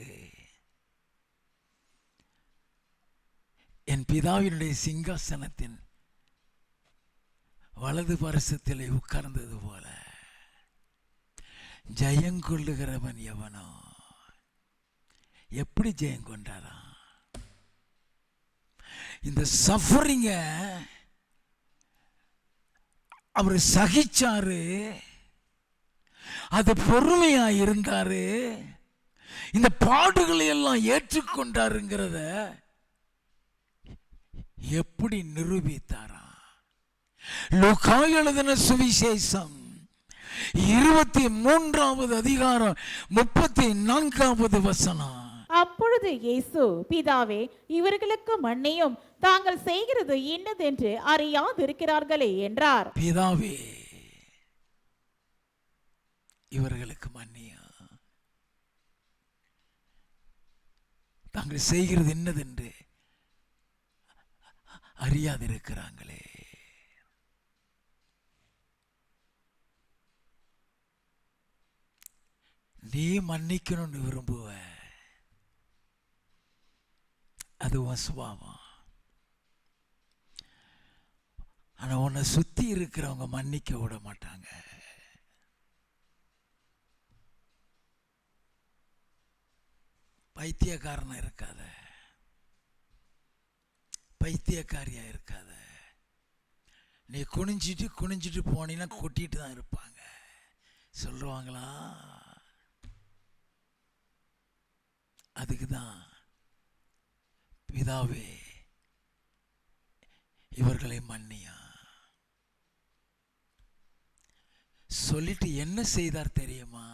என் பிதாவினுடைய சிங்காசனத்தின் வலது பரிசத்திலே உட்கார்ந்தது போல ஜெயங்கொள்ளுகிறவன் எவனோ? எப்படி ஜெயம் கொண்டாரா? இந்த சஃபரிங்க அவர் சகிச்சாரு, அது பொறுமையா இருந்தாரு, இந்த பாடுகளை எல்லாம் ஏற்றுக்கொண்டாருங்கிறத எப்படி நிரூபித்தாரா? லூக்கா எழுதின சுவிசேஷம் 23வது அதிகாரம் 34வது வசனம். அப்பொழுது இயேசு, பிதாவே, இவர்களுக்கு மன்னியும், தாங்கள் செய்கிறது இன்னதென்று அறியாதிருக்கிறார்களே என்றார். பிதாவே, இவர்களுக்கு மன்னியும், தாங்கள் செய்கிறது என்னதென்று அறியாதிருக்கிறாங்களே. நீ மன்னிக்கணும்னு விரும்புவ, அது உன் சுபாவம். ஆனா உன்னை சுத்தி இருக்கிறவங்க மன்னிக்க விட மாட்டாங்க. பைத்தியக்காரனா இருக்காத, பைத்தியக்காரியா இருக்காத. நீ குனிஞ்சிட்டு போனீங்கன்னா கொட்டிட்டு தான் இருப்பாங்க. சொல்லுவாங்களா? அதுக்கு தான் பிதாவே, இவர்களை மன்னியா சொல்லிட்டு என்ன செய்தார் தெரியுமா?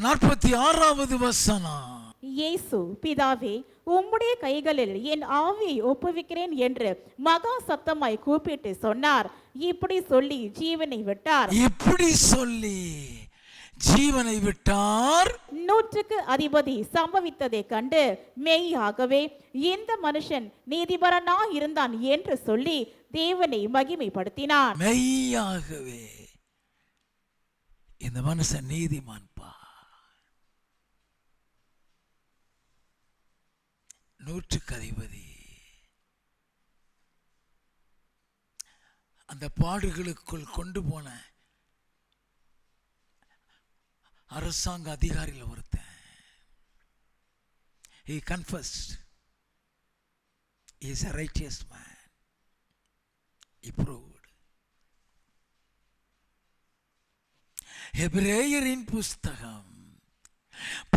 46வது வசனம். இயேசு, பிதாவே, உம்முடைய கைகளில் என் ஆவியை ஒப்புவிக்கிறேன் என்று மகா சத்தமாய் கூப்பிட்டு சொன்னார். இப்படி சொல்லி ஜீவனை விட்டார். இப்படி சொல்லி ஜீவனை விட்டார். 100க்கு அதிபதி சம்பவித்ததை கண்டு, மெய்யாகவே இந்த மனுஷன் நீதிபரனா இருந்தான் என்று சொல்லி தேவனை மகிமைப்படுத்தினான். மெய்யாகவே இந்த மனுஷன் நீதிமான்பா. 100க்கு அதிபதி அந்த பாடுகளுக்குள் கொண்டு போன அரசாங்க அதிகாரியில் ஒருத்தன். He confessed he is a righteous man. He proved. எபிரேயரின் புஸ்தகம்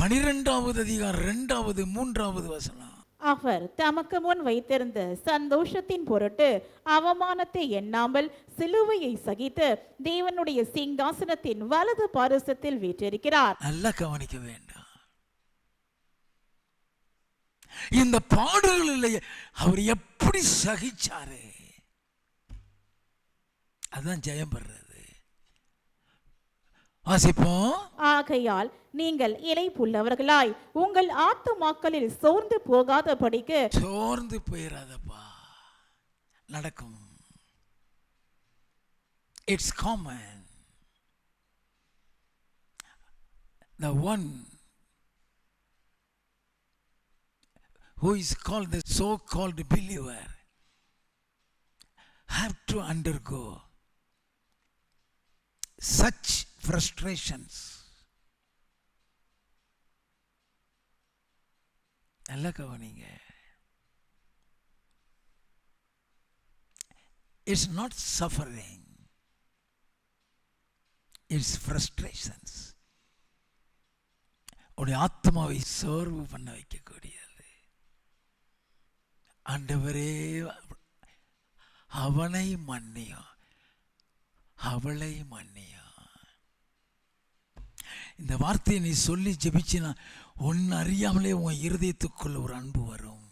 12வது அதிகாரம் 2வது 3வது வசனம். அவர் தமக்கு முன் வைத்திருந்த சந்தோஷத்தின் பொருட்டு அவமானத்தை எண்ணாமல் சிலுவையை சகித்து தேவனுடைய சிங்காசனத்தின் வலது பாரிசத்தில் வீற்றிருக்கிறார். நல்லா கவனிக்க வேண்டாம். இந்த பாடுகளில் அவர் எப்படி சகிச்சாரு, அதான் ஜெயம் பெறுறது. வாசிப்போம். ஆகையால் நீங்கள் இளைப்புள்ளவர்களாய் உங்கள் ஆத்துமாக்களில் சோர்ந்து போகாதபடிக்கு. சோர்ந்து போயிடாதப்பா, நடக்கும். It's common. The one who is called the so-called believer have to undergo such frustrations. நல்லா கவனிங்க. It's not suffering, it's frustrations. உடைய ஆத்மாவை சோர்வு பண்ண வைக்கக்கூடியது. ஆண்டவரே, அவனை மன்னியும், அவளை மன்னியும். இந்த வார்த்தையை நீ சொல்லி ஜெபிச்சினா ஒன்னு அறியாமலே உன் இருதயத்துக்குள்ள ஒரு அன்பு வரும்.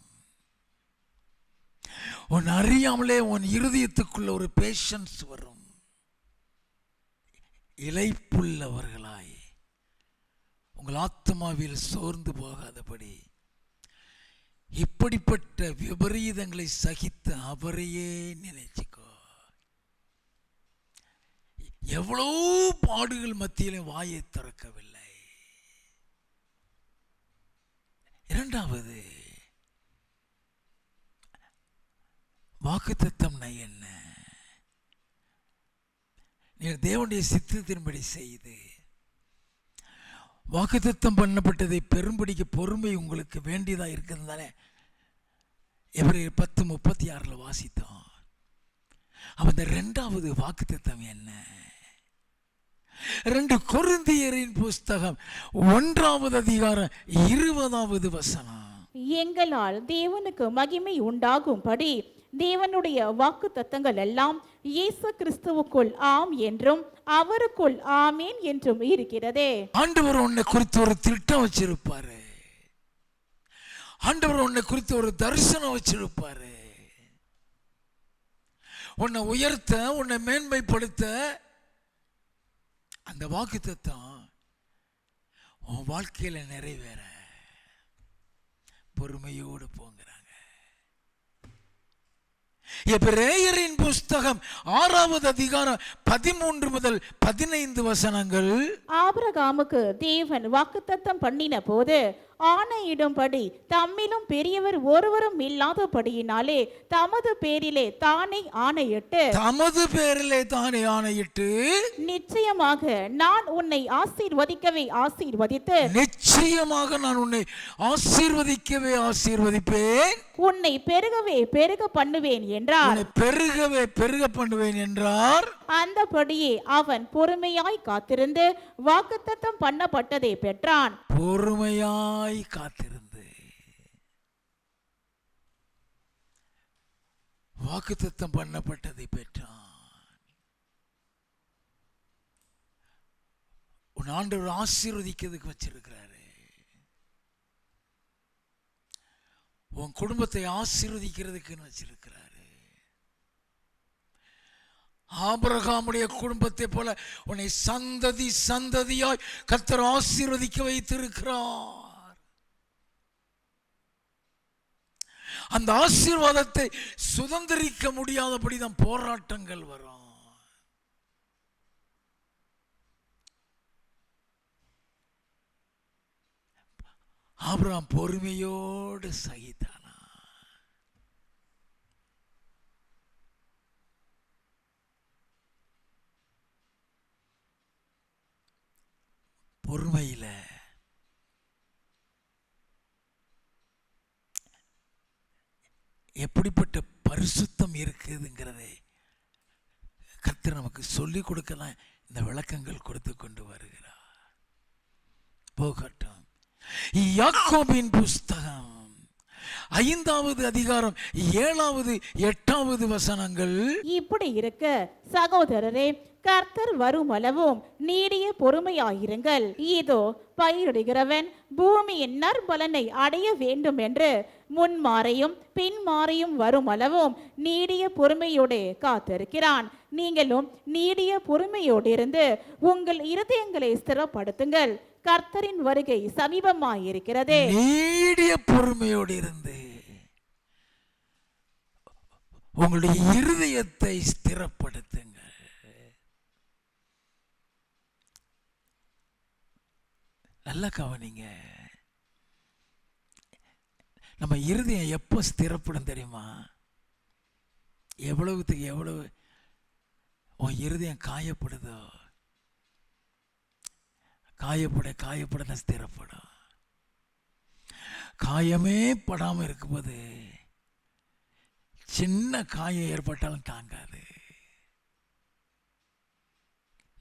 உன் அறியாமலே உன் இருதயத்துக்குள்ள ஒரு பேஷன்ஸ் வரும். இளைப்புள்ளவர்களாய் உங்கள் ஆத்மாவில் சோர்ந்து போகாதபடி இப்படிப்பட்ட விபரீதங்களை சகித்த அவரையே நினைச்சுக்கோ. எவ்வளோ பாடுகள் மத்தியிலும் வாயை திறக்கவில்லை. இரண்டாவது, வாக்குத்தத்தம்னா என்ன? நீ தேவனுடைய சித்தத்தின்படி செய்து வாக்குத்தத்தம் பண்ணப்பட்டதை பெரும்படிக்கு பொறுமை உங்களுக்கு வேண்டியதா இருக்குது தானே எபிரேயர் 10:36 வாசித்தோம். அந்த இரண்டாவது வாக்குத்தத்தம் என்ன? 2 கொரிந்தியரின் புஸ்தகம் 1வது அதிகாரம் 20வது வசனம். எங்களால் தேவனுக்கு மகிமை உண்டாகும்படி தேவனுடைய வாக்குத்தத்தங்கள் எல்லாம் இயேசு கிறிஸ்துவுக்குள் ஆம் என்றும் அவருக்குள் ஆமேன் என்றும் இருக்கிறதே. ஆண்டவர் உன்னை குறித்து ஒரு திட்டம் வச்சிருப்பாரு. ஆண்டவர் உன்னை குறித்து ஒரு தரிசனம் வச்சிருப்பாரு. உன்னை உயர்த்த, உன்னை மேன்மைப்படுத்த அந்த வாக்குத்தத்தம் உன் வாழ்க்கையில நிறைவேற பொறுமையோடு போங்கிறாங்க. எபிரேயரின் புஸ்தகம் 6வது அதிகாரம் 13 முதல் 15 வசனங்கள். ஆபிரகாமுக்கு தேவன் வாக்குத்தத்தம் பண்ணின போது ஆணையிடும்படி தம்மிலும் பெரியவர் ஒருவரும் இல்லாதபடியினாலே தமது பேரிலே தானே ஆணையிட்டு நிச்சயமாக நான் உன்னை ஆசீர்வதிப்பேன், உன்னை பெருகவே பெருக பண்ணுவேன் என்றார். அந்தபடியே அவன் பொறுமையாய் காத்திருந்து வாக்குத்தத்தம் பண்ணப்பட்டதை பெற்றான். பொறுமையாய் காத்திருந்து வாக்குத்தத்தம் பண்ணப்பட்டதை பெற்றான். உன் ஆண்டவர் ஆசீர்வதிக்கிறதுக்கு வச்சிருக்கிறாரு. உன் குடும்பத்தை ஆசீர்வதிக்கிறதுக்குன்னு வச்சிருக்கிறாரு. ஆபிரகாமுடைய குடும்பத்தை போல உன்னை சந்ததி சந்ததியாய் கர்த்தர் ஆசீர்வதிக்க வைத்திருக்கிறார். அந்த ஆசீர்வாதத்தை சுதந்திரிக்க முடியாதபடிதான் போராட்டங்கள் வரும். ஆபிரகாம் பொறுமையோடு சகித்தானா. பொறுமையில எப்படிப்பட்ட பரிசுத்தம் இருக்குதுங்கிறதை கர்த்தர் நமக்கு சொல்லிக் கொடுக்கலாம். இந்த விளக்கங்கள் கொடுத்து கொண்டு வருகிறார். போகட்டும். யாக்கோபின் புஸ்தகம் 5வது அதிகாரம் 7வது 8வது வசனங்கள். இப்படி இருக்க சகோதரரே, கர்த்தர் வரும் அளவும் நீடிய பொறுமையாயிருங்கள். இதோ பயிரிடுகிறவன் பூமியின் நற்பலனை அடைய வேண்டும் என்று முன்மாறையும் பின்மாறையும் வரும் அளவும் நீடிய பொறுமையோடு காத்திருக்கிறான். நீங்களும் நீடிய பொறுமையோடு இருந்து உங்கள் இருதயங்களை ஸ்திரப்படுத்துங்கள். கர்த்தரின் வருகை சமீபமாயிருக்கிறதே. நீடிய பொறுமையோடு இருந்து உங்களுடைய இருதயத்தை ஸ்திரப்படுத்துங்கள். நல்லா கவனிங்க. நம்ம இருதயம் எப்போ ஸ்திரப்படும் தெரியுமா? எவ்வளவுக்கு எவ்வளவு உன் இருதயம் காயப்படுதோ, காயப்பட தான் ஸ்திரப்படும். காயமே படாமல் இருக்கும்போது சின்ன காயம் ஏற்பட்டாலும் தாங்காது.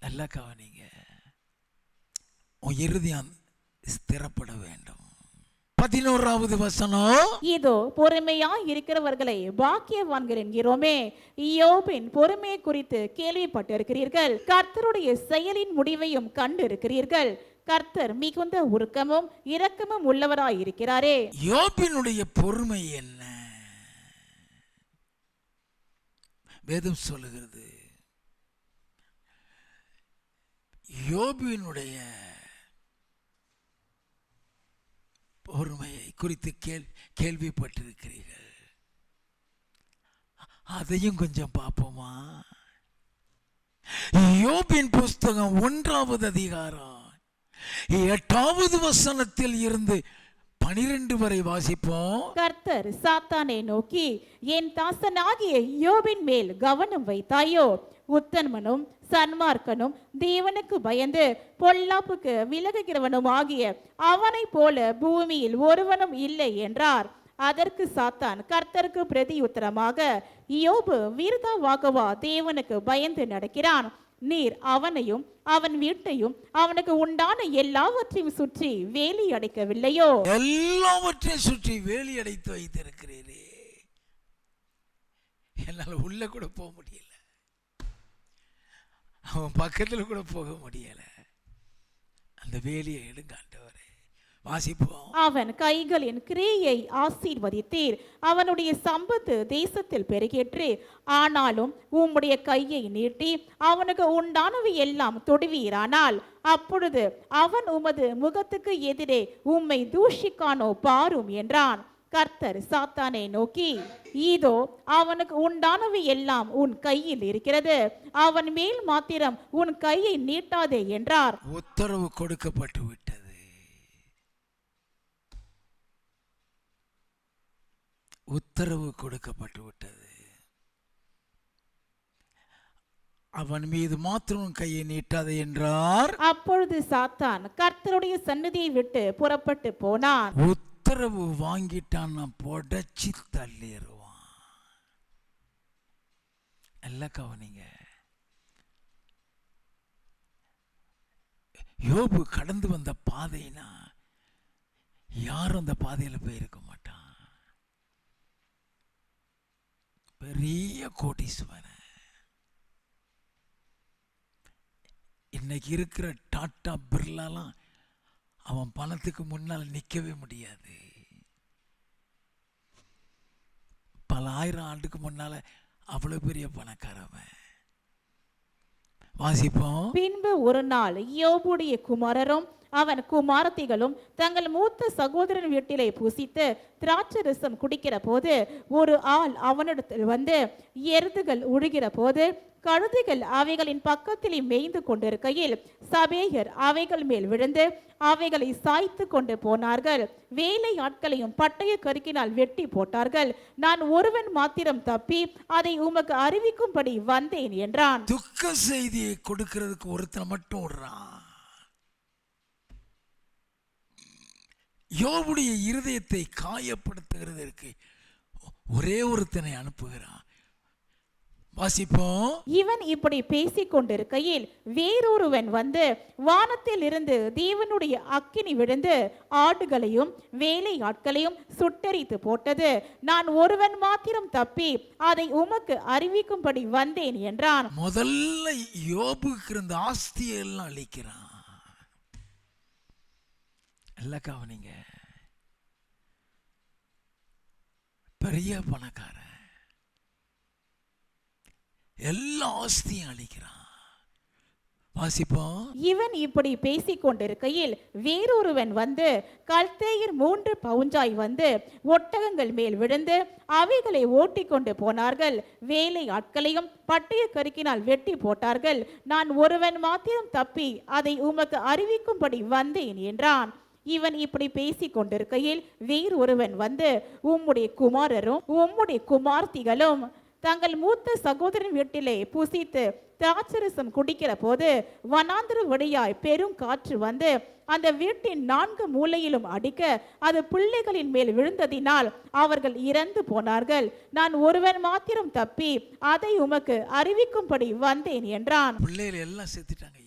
நல்லா கவனிங்க. உன் இருதயம் ஸ்திரப்பட வேண்டும். 11வது வசனம். இதோ பொறுமையா இருக்கிறவர்களை பாக்கியவான்கள் என்கிறோமே. யோபின் பொறுமையை குறித்து கேள்விப்பட்டிருக்கிறீர்கள், கர்த்தருடைய செயலின் முடிவையும் கண்டு இருக்கிறீர்கள். கர்த்தர் மிகுந்த உருக்கமும் இரக்கமும் உள்ளவராய் இருக்கிறாரே. யோபினுடைய பொறுமை என்ன? வேதம் சொல்லுகிறது, யோபினுடைய பொறுமையை குறித்து கேள்விப்பட்டிருக்கிறீர்கள். அதையும் கொஞ்சம் பார்ப்போமா? யோபின் புஸ்தகம் 1வது அதிகாரம் 8வது வசனத்தில் இருந்து 12 வரை வாசிப்போம். கர்த்தர் சாத்தானை நோக்கி, என் தாசனாகிய யோபின் மேல் கவனம் வைத்தாயோ? உத்தமனும் சன்மார்க்கனும் தேவனுக்கு பயந்து பொல்லாப்புக்கு விலகுகிறவனும் ஆகிய அவனை போல பூமியில் ஒருவனும் இல்லை என்றார். அதற்கு சாத்தான் கர்த்தருக்கு பிரதியுத்தரமாக, யோபு விருதாவாகவா தேவனுக்கு பயந்து நடக்கிறான்? நீர் அவனையும் அவன் வீட்டையும் அவனுக்கு உண்டான எல்லாவற்றையும் சுற்றி வேலி அடைக்கவில்லையோ? எல்லாவற்றையும் சுற்றி வேலி அடைத்து வைத்திருக்கிறீரே, என்னால் உள்ள கூட போக முடியல. அவன் பக்கத்தில் கூட போக முடியலை. அந்த வேலியை எடுங்க ஆண்டவரே. வாசிப்போம். அவன் கைகளின் கிரியையை ஆசீர்வதித்தீர், அவனுடைய சம்பத்து தேசத்தில் பெருகேற்று. ஆனாலும் உம்முடைய கையை நீட்டி அவனுக்கு உண்டானவை எல்லாம் தொடுவீரானால் அப்பொழுது அவன் உமது முகத்துக்கு எதிரே உம்மை தூஷிக்கானோ பாரும் என்றான். கர்த்தர் சாத்தானை நோக்கி, இதோ அவனுக்கு உண்டானவை எல்லாம் உன் கையில் இருக்கிறது, அவன் மேல் மாத்திரம் உன் கையை நீட்டாதே என்றார். உத்தரவு கொடுக்கப்பட்டு விட்டது. உத்தரவு கொடுக்கப்பட்டு விட்டது. அவன் மீது மாத்திரம் கையை நீட்டாதே என்றார். அப்பொழுது சாத்தான் கர்த்தருடைய சந்நிதியை விட்டு புறப்பட்டு போனான். உத்தரவு வாங்கிட்டான், புடைச்சி தள்ளிடுவான். எல்லாம் கவனிங்க. யோபு கடந்து வந்த பாதைனா யாரும் அந்த பாதையில் போயிருக்க மாட்டான். பெரிய கோடீஸ்வரன். இன்னைக்கு இருக்கிற டாட்டா பிர்லாலாம் அவன் பணத்துக்கு முன்னால் நிற்கவே முடியாது. பல ஆயிரம் ஆண்டுக்கு முன்னால அவ்வளவு பெரிய பணக்காரவன். வாசிப்போம். பின்பு ஒரு நாள் யோபுடைய குமாரரும் அவன் குமாரத்திகளும் தங்கள் மூத்த சகோதரன் வீட்டிலே புசித்து திராட்சரசம் குடிக்கிற போது ஒரு ஆள் அவனிடத்தில் வந்து, எருதுகள் உழுகிற போது கழுதைகள் அவைகளின் பக்கத்திலே மேய்ந்து கொண்டிருக்கையில் சபேயர் அவைகள் மேல் விழுந்து அவைகளை சாய்த்து கொண்டு போனார்கள். வேலை ஆட்களையும் பட்டய கருக்கினால் வெட்டி போட்டார்கள். நான் ஒருவன் மாத்திரம் தப்பி அதை உமக்கு அறிவிக்கும்படி வந்தேன் என்றான். துக்க செய்தியை கொடுக்கிறதுக்கு ஒருத்தனை மட்டும் விடுறான். யோபுடைய இருதயத்தை காயப்படுத்துகிறதற்கு ஒரே ஒருத்தனை அனுப்புகிறான். வாசிப்போம். இவன் இப்படி பேசிக் கொண்டிருக்கையில் வேறொருவன் வந்து வானத்தில் இருந்து தேவனுடைய அக்கினி விழுந்து ஆடுகளையும் வேலை ஆட்களையும் சுட்டெரித்து போட்டது. நான் ஒருவன் மாத்திரம் தப்பி அதை உமக்கு அறிவிக்கும்படி வந்தேன் என்றான். முதல்ல யோபுக்கு இருந்த ஆஸ்தியை எல்லாம் அழிக்கிறான். எல்லாம் கவனிங்க. பெரிய பணக்காரன், எல்லா ஆஸ்தியும் அழிக்கிறான். வாசிப்போம். இவன் இப்படி பேசிக் கொண்டிருக்கையில் வேறொருவன் வந்து கல்தேயர் 3 பவுஞ்சாய் வந்து ஒட்டகங்கள் மேல் விழுந்து அவைகளை ஓட்டி கொண்டு போனார்கள். வேலை ஆட்களையும் பட்டய கருக்கினால் வெட்டி போட்டார்கள். நான் ஒருவன் மாத்திரம் தப்பி அதை உமக்கு அறிவிக்கும்படி வந்தேன் என்றான். இவன் இப்படி பேசிக் கொண்டிருக்கையில் வேறொருவன் வந்து, உம்முடைய குமாரரும் உம்முடைய குமார்த்திகளும் தங்கள் மூத்த சகோதரன் வீட்டிலே புசித்து திராட்சரசம் குடிக்கிற போது வனாந்திர வழியாய் பெரும் காற்று வந்து அந்த வீட்டின் 4 மூலையிலும் அடிக்க அது பிள்ளைகளின் மேல் விழுந்ததினால் அவர்கள் இறந்து போனார்கள். நான் ஒருவன் மாத்திரம் தப்பி அதை உமக்கு அறிவிக்கும்படி வந்தேன் என்றான். பிள்ளைகள் எல்லாம் செத்துட்டாங்க.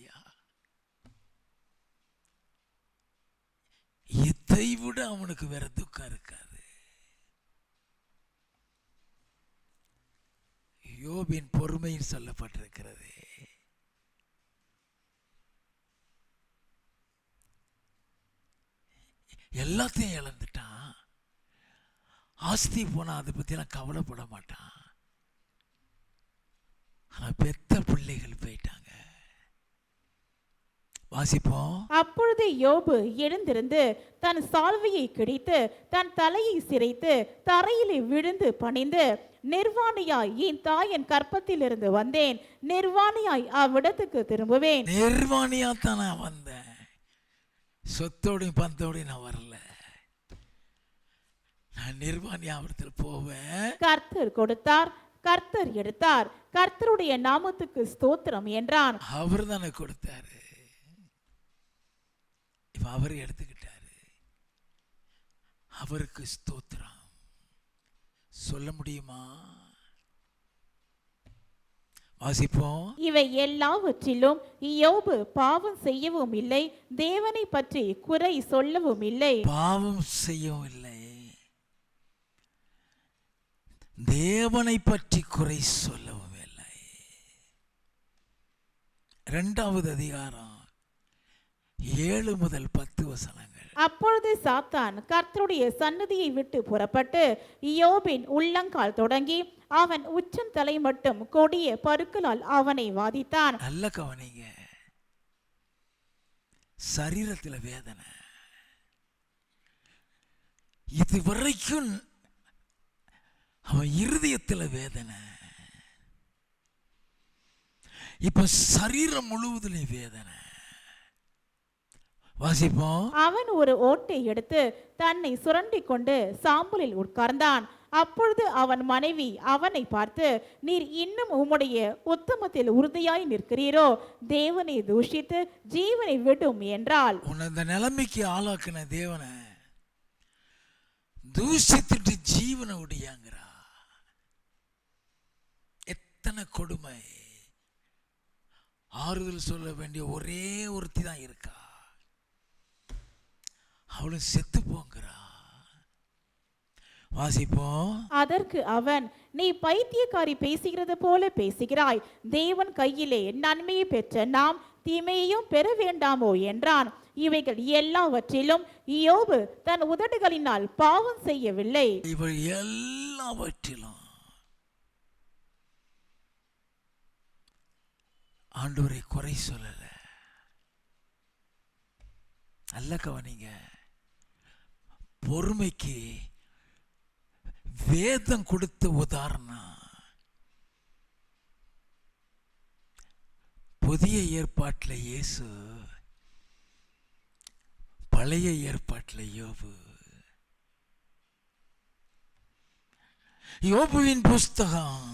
இதை விட அவனுக்கு வேற துக்கம் இருக்காது. யோபின் பொறுமையில் சொல்லப்பட்டிருக்கிறது. எல்லாத்தையும் இழந்துட்டான். ஆஸ்தி போனா அதை பத்திலாம் கவலைப்பட மாட்டான். ஆனா பெத்த பிள்ளைகள் போயிட்டாங்க. வாசிப்போம். அப்பொழுது யோபு எழுந்திருந்து தன் சால்வையை கிழித்து தன் தலையை சிரைத்து தரையிலே விழுந்து பணிந்து, நிர்வாணியாய் என் தாயின் கற்பத்திலிருந்து வந்தேன், நிர்வாணியாய் அவ்விடத்துக்கு திரும்புவேன். நிர்வாணியா தான் நான் வந்தேன், சொத்தோடையும் பந்தோடையும் நான் வரல. நான் நிர்வாணியாவிடத்தில் போவேன். கர்த்தர் கொடுத்தார், கர்த்தர் எடுத்தார், கர்த்தருடைய நாமத்துக்கு ஸ்தோத்திரம் என்றான். அவர் தானே கொடுத்தாரு, அவர் எடுத்துக்கிட்டாரு. அவருக்கு ஸ்தோத்திரம் சொல்ல முடியுமா? வாசிப்போம். இவை எல்லாவற்றிலும் யோபு பாவம் செய்யவும் இல்லை, தேவனை பற்றி குறை சொல்லவும் இல்லை. பாவம் செய்யவும் இல்லை, தேவனை பற்றி குறை சொல்லவும் இல்லை. 2வது அதிகாரம் 7 முதல் 10 வசனங்கள். அப்பொழுது சாத்தான் கர்த்தருடைய சந்நிதியை விட்டு புறப்பட்டு யோபின் உள்ளங்கால் தொடங்கி அவன் உச்சன் தலை மட்டும் கொடிய பருக்களால் அவனை வாதித்தான். நல்ல கவனிங்க, சரீரத்தில் வேதனை, இதுவரைக்கும் அவன் இருதயத்தில் வேதனை, இப்ப சரீரம் முழுவதிலும் வேதனை. வாசிப்போம். அவன் ஒரு ஓட்டை எடுத்து தன்னை சுரண்டி கொண்டு சாம்பலில் உட்கார்ந்தான். அப்பொழுது அவன் மனைவி அவனை பார்த்து, நீர் இன்னும் உம்முடைய உத்தமத்தில் உறுதியாய் நிற்கிறீரோ, தேவனை தூஷித்து ஜீவனை விடும் என்றாள். உன்னை இந்த நிலைமைக்கு ஆளாக்குன தேவனை தூஷித்துட்டு ஜீவனை விடியாங்கிறா. எத்தனை கொடுமை! ஆறுதல் சொல்ல வேண்டிய ஒரே ஒருத்தி தான் இருக்கா, அவளும் செத்து போங்கிறா. வாசிப்போம். அதற்கு அவன், நீ பைத்தியக்காரி பேசுகிறது போல பேசுகிறாய், தேவன் கையிலே நன்மையை பெற்ற நாம் தீமையையும் பெற வேண்டாமோ என்றான். இவைகள் எல்லாவற்றிலும் யோபு தன் உதடுகளினால் பாவம் செய்யவில்லை. இவள் எல்லாவற்றிலும் ஆண்டவரை குறை சொல்லல. நல்ல கவனிங்க, பொறுமைக்கு வேதம் கொடுத்த உதாரணம் புதிய ஏற்பாட்டில் இயேசு, பழைய ஏற்பாட்டில் யோபு. யோபுவின் புஸ்தகம்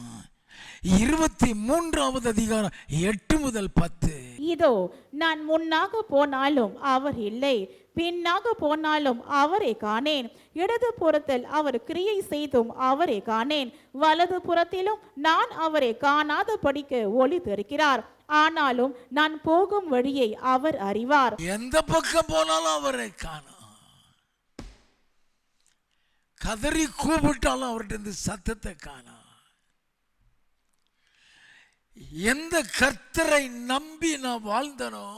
23வது அதிகாரம் 8 முதல் 10. இதோ நான் முன்னாக போனாலும் அவர் இல்லை, பின்னாக போனாலும் அவரை காணேன். இடது புறத்தில் அவர் கிரியை செய்தும் அவரை காணேன், வலது புறத்திலும் நான் அவரை காணாதபடிக்கு ஒளி தருகிறார். ஆனாலும் நான் போகும் வழியை அவர் அறிவார். எந்த பக்கம் போனாலும் அவரை காணோம். கதறி கூப்பிட்டாலும் அவர்கிட்ட இருந்து சத்தத்தை காணோம். எந்த கர்த்தரை நம்பி நான் வாழ்ந்தனோ,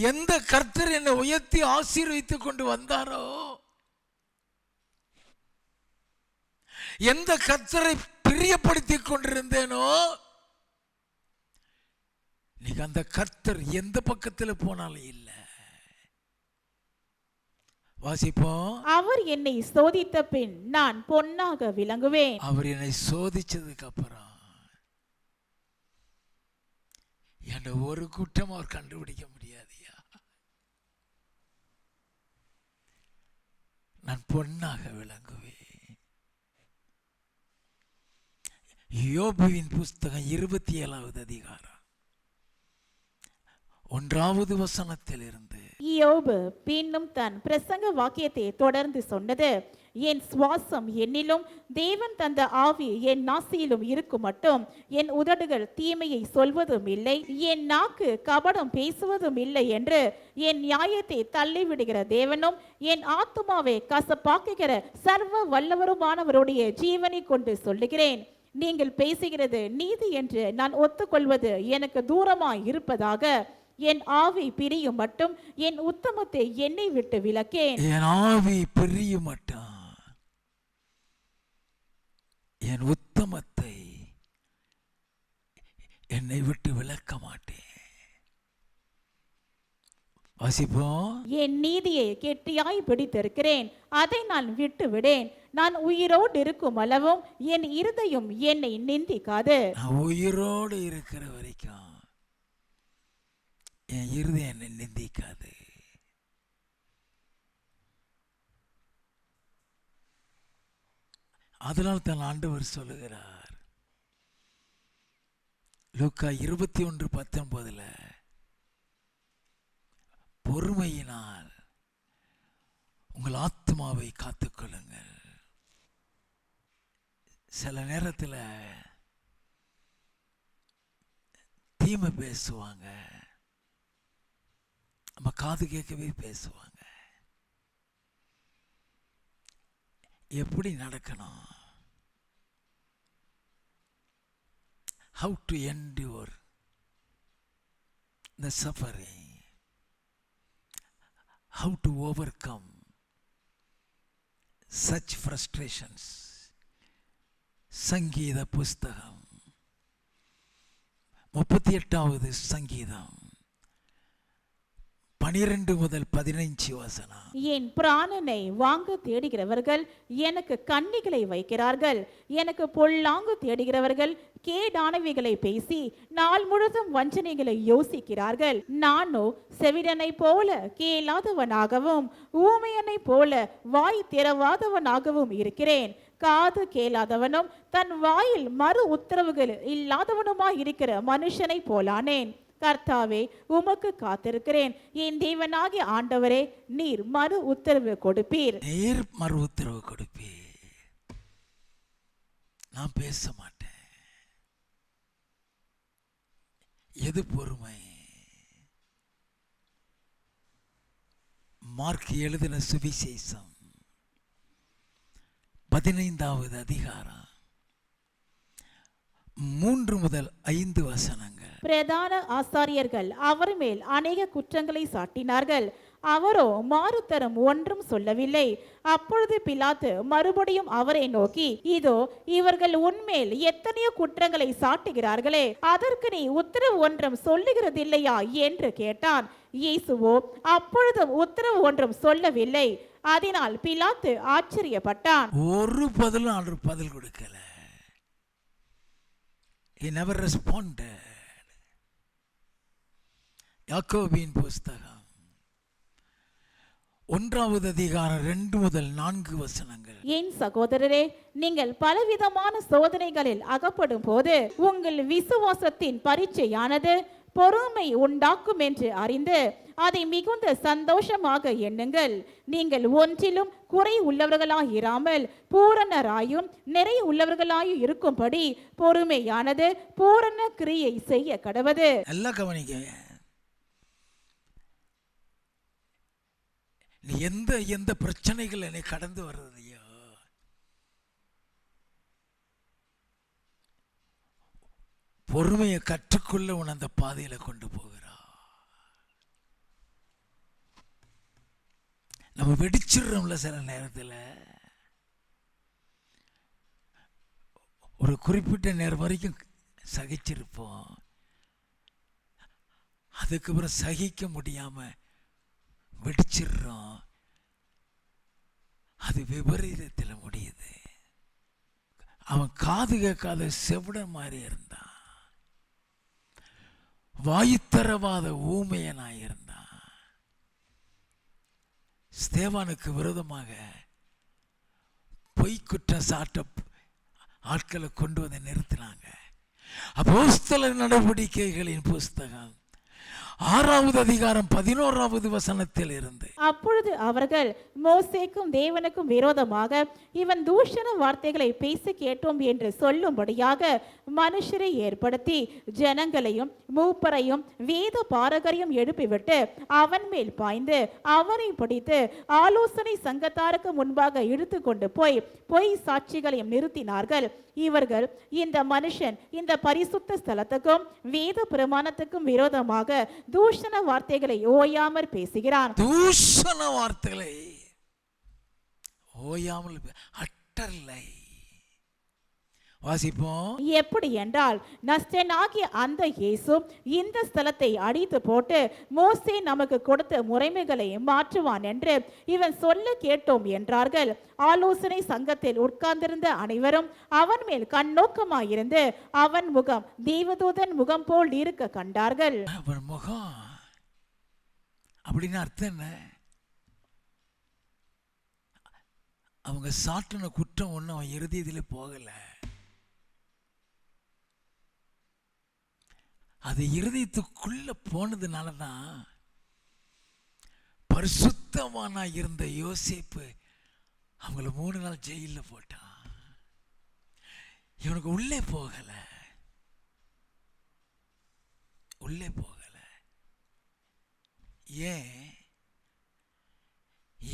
எந்த கர்த்தர் என்னை உயர்த்தி ஆசீர்வதித்துக் கொண்டு வந்தாரோ, எந்த கர்த்தரை பிரியப்படுத்திக் கொண்டிருந்தேனோ, இன்னைக்கு அந்த கர்த்தர் எந்த பக்கத்தில் போனாலும் இல்லை. வாசிப்போம். அவர் என்னை சோதித்த பின் நான் பொன்னாக விளங்குவேன். அவர் என்னை சோதிச்சதுக்கு அப்புறம் என்ற ஒரு குற்றம் அவர் கண்டுபிடிக்க முடியாதியா. நான் பொன்னாக விளங்குவேன். யோபுவின் புஸ்தகம் 27வது அதிகாரம் 1வது வசனத்தில் இருந்து யோபு பின்னும் தன் பிரசங்க வாக்கியத்தை தொடர்ந்து சொன்னது, என் சுவாசம் என்னிலும் தேவன் தந்த ஆவி என் நாசியிலும் இருக்கும் மட்டும் என் உதடுகள் தீமையை சொல்வதும் இல்லை, என் நாக்கு கபடம் பேசுவதும் இல்லை என்று என் நியாயத்தை தள்ளிவிடுகிற தேவனும் என் ஆத்துமாவை கசப்பாக்குகிற சர்வ வல்லவருமானவருடைய ஜீவனை கொண்டு சொல்லுகிறேன். நீங்கள் பேசுகிறது நீதி என்று நான் ஒத்துக்கொள்வது எனக்கு தூரமாய் இருப்பதாக. என் ஆவி பிரியும் மட்டும் என் உத்தமத்தை என்னை விட்டு விலக்கேன். என் ஆவி பிரியும் மட்டும் என் உத்தமத்தை என்னை விட்டு விலக்க மாட்டேன். வாசிப்போம். என் நீதியை கெட்டியாய் பிடித்திருக்கிறேன், அதை நான் விட்டு விடேன். நான் உயிரோடு இருக்கும் அளவும் என் இருதயம் என்னை நிந்திக்காது. நான் உயிரோடு இருக்கிற வரைக்கும் என் இருதயம் என்னை நிந்திக்காது. அதனால் தான் ஆண்டவர் சொல்லுகிறார் லூக்கா 21:19, பொறுமையினால் உங்கள் ஆத்மாவை காத்துக்கொள்ளுங்கள். சில நேரத்தில் தீமை பேசுவாங்க, நம்ம காது கேட்கவே பேசுவாங்க. எப்படி நடக்கணும் how to endure the suffering, how to overcome such frustrations. சங்கீத புஸ்தகம் 38வது சங்கீதம் 12 முதல் 15 வசனம். என் பிராணனை வாங்க தேடுகிறவர்கள் எனக்கு கண்ணிகளை வைக்கிறார்கள். எனக்கு பொல்லாங்கு தேடுகிறவர்கள் கேடானவைகளை பேசி நாள் முழுதும் வஞ்சனைகளை யோசிக்கிறார்கள். நானோ செவிடனை போல கேளாதவனாகவும் ஊமையனை போல வாய் திறவாதவனாகவும் இருக்கிறேன். காது கேளாதவனும் தன் வாயில் மறு உத்தரவுகள் இல்லாதவனுமாய் இருக்கிற மனுஷனை போலானேன். கர்த்தாவே, உமக்கு காத்திருக்கிறேன். என் தேவனாகிய ஆண்டவரே, நீர் மறு உத்தரவு கொடுப்பீர். நீர் மறு உத்தரவு கொடுப்பீர். நான் பேச மாட்டேன். எது பொறுமை? மார்க் எழுதின சுவிசேஷம் 15வது அதிகாரம் 3 முதல் 5 வசனங்கள். பிரதான ஆசாரியர்கள் அவர் மேல் அநேக குற்றங்களை சாட்டினார்கள். அவரோ மாறுதரம் ஒன்றும் சொல்லவில்லை. அப்பொழுது பிலாத்து மறுபடியும் அவரை நோக்கி, இதோ இவர்கள் உன்மேல் எத்தனையோ குற்றங்களை சாட்டுகிறார்களே, அதற்கு நீ உத்தரவு ஒன்றும் சொல்லுகிறதில்லையா என்று கேட்டான். இயேசுவோ அப்பொழுதும் உத்தரவு ஒன்றும் சொல்லவில்லை. அதனால் பிலாத்து ஆச்சரியப்பட்டான். ஒரு பதிலும் அவர் பதில் கொடுக்கல. He never responded. யாக்கோபின் புஸ்தகம் 1வது அதிகாரம் 2 முதல் 4 வசனங்கள். என் சகோதரரே, நீங்கள் பலவிதமான சோதனைகளில் அகப்படும் போது உங்கள் விசுவாசத்தின் பரீட்சையானது பொறுமை உண்டாக்கும் என்று அறிந்து அதை மிகுந்த சந்தோஷமாக எண்ணுங்கள். நீங்கள் ஒன்றிலும் குறை உள்ளவர்களாயிராமல் பூரணராயும் நிறைய உள்ளவர்களாயும் இருக்கும்படி பொறுமையானது பூரண கிரியை செய்ய கடவது. நல்லா கவனிக்க. நீ எந்த பிரச்சனைகள் என்னை கடந்து வர்றதையோ, பொறுமையை கற்றுக்கொள்ள உன் அந்த பாதையில கொண்டு போகிறா. நம்ம வெடிச்சிடுறோம்ல சில நேரத்தில். ஒரு குறிப்பிட்ட நேரம் வரைக்கும் சகிச்சிருப்போம். அதுக்கப்புறம் சகிக்க முடியாம வெடிச்சிடுறோம். அது விபரீதத்தில் முடியுது. அவன் காது கேட்காத செவிட மாதிரி இருந்தான். வாயுத்தரவாத ஊமையனாயிருந்தான். ஸ்தேவானுக்கு விரோதமாக பொய்க்குற்றம் சாட்ட ஆட்களை கொண்டு வந்து நிறுத்தினாங்க. அப்போஸ்தலர் நடவடிக்கைகளின் புஸ்தகம் 6வது அதிகாரம் 11வது வசனத்தில் இருந்து. அப்பொழுது அவர்கள் மோசேக்கும் தேவனுக்கும் விரோதமாக இவன் தூஷண வார்த்தைகளை பேசி கேட்டோம் என்று சொல்லும்படியாக மனுஷரை ஏற்படுத்தி ஜனங்களையும் மூப்பரையும் வேத பாரகரையும் எழுப்பிவிட்டு அவன் மேல் பாய்ந்து அவனை பிடித்து ஆலோசனை சங்கத்தாருக்கு முன்பாக இழுத்து கொண்டு போய் பொய் சாட்சிகளையும் நிறுத்தினார்கள். இவர்கள் இந்த மனுஷன் இந்த பரிசுத்த ஸ்தலத்துக்கும் வேத பிரமாணத்துக்கும் விரோதமாக தூஷண வார்த்தைகளை ஓயாமல் பேசுகிறான். தூஷண வார்த்தைகளை ஓயாமல் அட்டர்லை. வாசிப்போம். எப்படி என்றால், நஸ்தனாகிய அந்த இயேசு இந்த ஸ்தலத்தை அடித்து போட்டு மோசே நமக்கு கொடுத்த முறைமைகளை மாற்றுவான் என்று இவன் சொல்ல கேட்டோம் என்றார்கள். ஆலோசனை சங்கத்தில் உட்கார்ந்திருந்த அனைவரும் அவன் மேல் கண்ணோக்கமாயிருந்து அவன் முகம் தேவதூதன் முகம் போல் இருக்க கண்டார்கள். அவன் முகம் அப்படின்னு அர்த்தம் என்ன? அவங்க சாட்டின குற்றம் ஒன்றும் அவன் இறுதியில போகல. அது இருதயத்துக்குள்ள போனதுனாலதான் பரிசுத்தவானா இருந்த யோசேப்பு அவங்கள 3 நாள் ஜெயில போட்டான். இவனுக்கு உள்ளே போகல.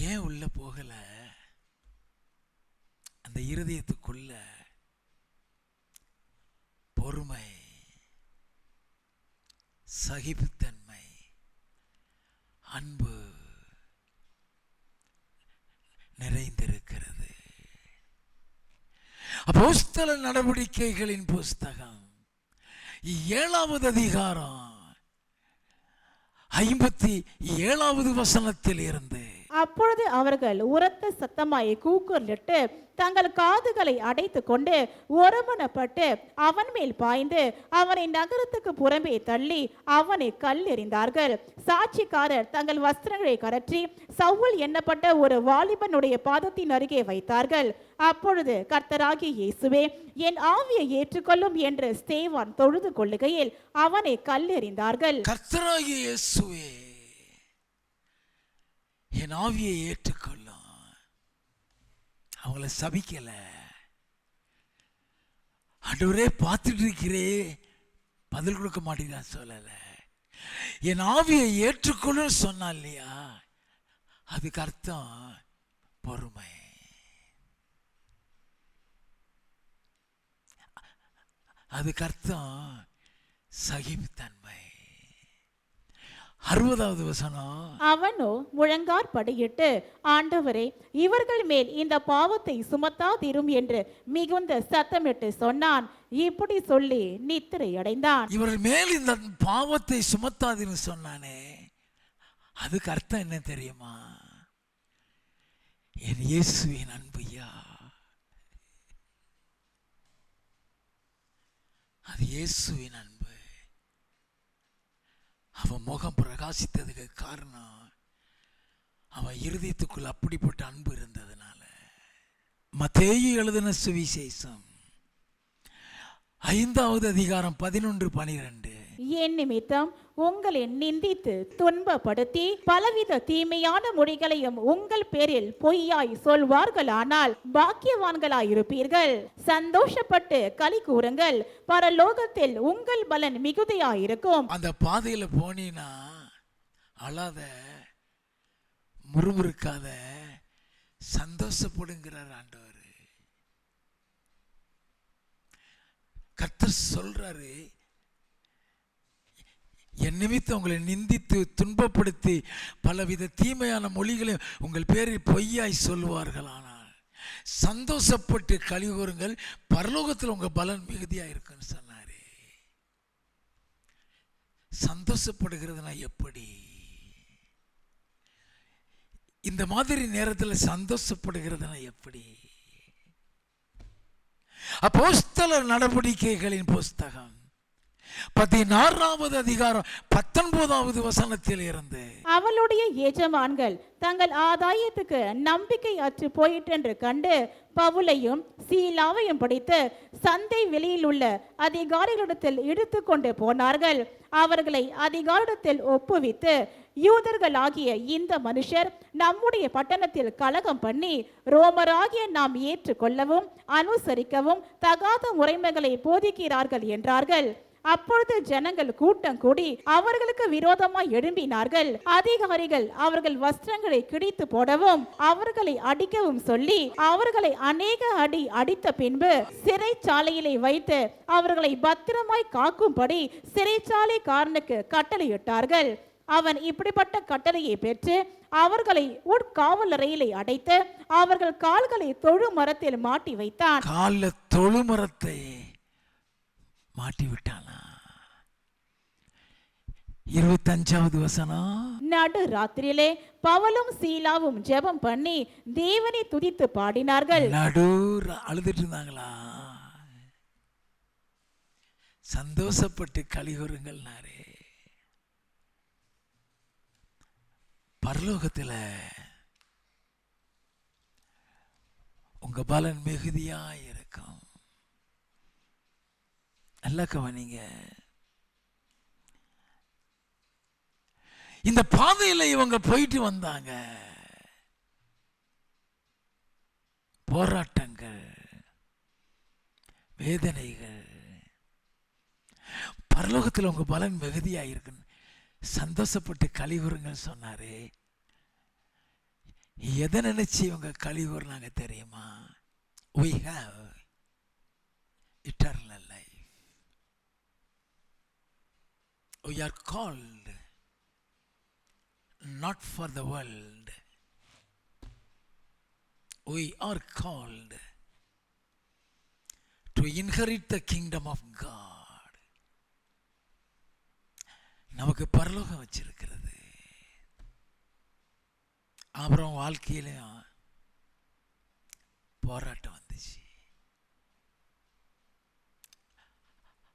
ஏன் உள்ள போகல? அந்த இருதயத்துக்குள்ள பொறுமை, சகிப்புத்தன்மை, அன்பு நிறைந்திருக்கிறது. அப்போஸ்தல நடவடிக்கைகளின் புஸ்தகம் 7வது அதிகாரம் 57வது வசனத்தில் இருந்து, அப்பொழுது அவர்கள் உரத்த சத்தமாய் கூக்குரலிட்டு தங்கள் காதுகளை அடைத்து கொண்டு ஒருமனப்பட்டு அவன் மேல் பாய்ந்து அவனை நகரத்துக்கு புறம்பே தள்ளி அவனை கல் எறிந்தார்கள். சாட்சிக்காரர் தங்கள் வஸ்திரங்களை கழற்றி சவுல் எண்ணப்பட்ட ஒரு வாலிபனுடைய பாதத்தின் அருகே வைத்தார்கள். அப்பொழுது கர்த்தராகிய இயேசுவே, என் ஆவியை ஏற்றுக்கொள்ளும் என்று ஸ்தேவான் தொழுது கொள்ளுகையில் அவனை கல் எறிந்தார்கள். கர்த்தராகிய இயேசுவே, என் ஆவியை ஏற்றுக்கொள்ளும். அவங்கள சபிக்கல. ஆண்டவரே பார்த்துட்டு இருக்கிறே, பதில் கொடுக்க மாட்டேங்க சொல்லல. என் ஆவியை ஏற்றுக்கொள்ளும் சொன்னா இல்லையா, அதுக்கு அர்த்தம் பொறுமை. அதுக்கு அர்த்தம் சகிப்புத்தன்மை. 60வது வசனம், அவனோ முழங்காற்படியிட்டு, ஆண்டவரே, இவர்கள் மேல் இந்த பாவத்தை சுமத்தாதிரும் என்று மிகுந்த சத்தமிட்டு சொன்னான். இப்படி சொல்லி நித்திரை அடைந்தான். இவர்கள் மேல் இந்த பாவத்தை சுமத்தாதிரும் சொன்னானே, அதுக்கு அர்த்தம் என்ன தெரியுமா? என் இயேசுவின் அன்பையா, அது இயேசுவின் அன்பு. அவன் முகம் பிரகாசித்ததுக்கு காரணம் அவன் இருதயத்துக்குள் அப்படிப்பட்ட அன்பு இருந்ததுனால. மத்தேயு எழுதின சுவிசேஷம் 5வது அதிகாரம் 11-12. என் நிமித்தம் உங்களை நிந்தித்து துன்பப்படுத்தி பலவித தீமையான மொழிகளையும் உங்கள் பேரில் பொய்யாய் சொல்வார்களானால் பாக்கியவான்களாயிருப்பீர்கள். சந்தோஷப்பட்டு களி கூறுங்கள், பரலோகத்தில் உங்கள் பலன் மிகுதியாயிருக்கும். அந்த பாதையில போனீனா அழாத, முறுமுறுக்காத, சந்தோஷப்படுங்கிறார் ஆண்டவர். கர்த்தர் சொல்றாரு, என் நிமித்தம் உங்களை நிந்தித்து துன்பப்படுத்தி பலவித தீமையான மொழிகளையும் உங்கள் பேரில் பொய்யாய் சொல்லுவார்களானால் சந்தோஷப்பட்டு களி கூறுங்கள், பரலோகத்தில் உங்க பலன் மிகுதியா இருக்குன்னு சொன்னாரு. சந்தோஷப்படுகிறதுனா எப்படி? இந்த மாதிரி நேரத்தில் சந்தோஷப்படுகிறதுனா எப்படி? அப்போஸ்தலர் நடவடிக்கைகளின் புஸ்தகம் 16வது அதிகாரம் 19வது வசனத்தில் இருந்து, அவளுடைய எஜமான்கள் தங்கள் ஆதாயத்துக்கு நம்பிக்கை அற்று போயிற்றென்று கண்டு பவுலையும் சீலாவையும் பிடித்து சந்தை வெளியில் உள்ள அதிகாரிகளிடத்தில் இழுத்து கொண்டு போனார்கள். அவர்களை அதிகாரிடத்தில் ஒப்புவித்து, யூதர்களாகிய இந்த மனுஷர் நம்முடைய பட்டணத்தில் கலகம் பண்ணி ரோமராகிய நாம் ஏற்றுக்கொள்ளவும் அனுசரிக்கவும் தகாத முறைமைகளை போதிக்கிறார்கள் என்றார்கள். அப்பொழுது ஜனங்கள் கூட்டம் கூடி அவர்களுக்கு விரோதமாய் எழும்பினார்கள். அதிகாரிகள் அவர்கள் வஸ்திரங்களை கிழித்து போடவும் அவர்களை அடிக்கவும் சொல்லி அவர்களை அநேக அடி அடித்த பின்பு சிறைச்சாலையிலே வைத்து அவர்களை பத்திரமாய் காக்கும்படி சிறைச்சாலைக்காரனுக்கு கட்டளையிட்டார்கள். அவன் இப்படிப்பட்ட கட்டளையை பெற்று அவர்களை உட்காவலறையிலே அடைத்து அவர்கள் கால்களை தொழு மரத்தில் மாட்டி வைத்தான். கால தொழு மரத்தை மாட்டி விட்டானா? 25வது வசனம், நடு ராத்திரியிலே பவுலும் சீலாவும் ஜெபம் பண்ணி தேவனை துதித்து பாடினார்கள். அழுதுட்டு இருந்தாங்களா? சந்தோஷப்பட்டு களிகூறுங்கள். பரலோகத்தில் உங்க பலன் மிகுதியா இருக்கும். நல்ல கவனிங்க. இந்த பாதையில் இவங்க போயிட்டு வந்தாங்க. போராட்டங்கள், வேதனைகள். பரலோகத்தில் உங்க பலன் மிகுதியாயிருக்கு. சந்தோஷப்பட்டு கலிகூறுங்கள் சொன்னாரு. எதை நினைச்சு இவங்க கலிகூறுனாங்க தெரியுமா? We have eternal life. we are called not for the world, we are called to inherit the kingdom of God. நமக்கு பரலோகம் வச்சிருக்கிறது. அப்புறம் வாழ்க்கையிலும் போராட்டம் வந்துச்சு.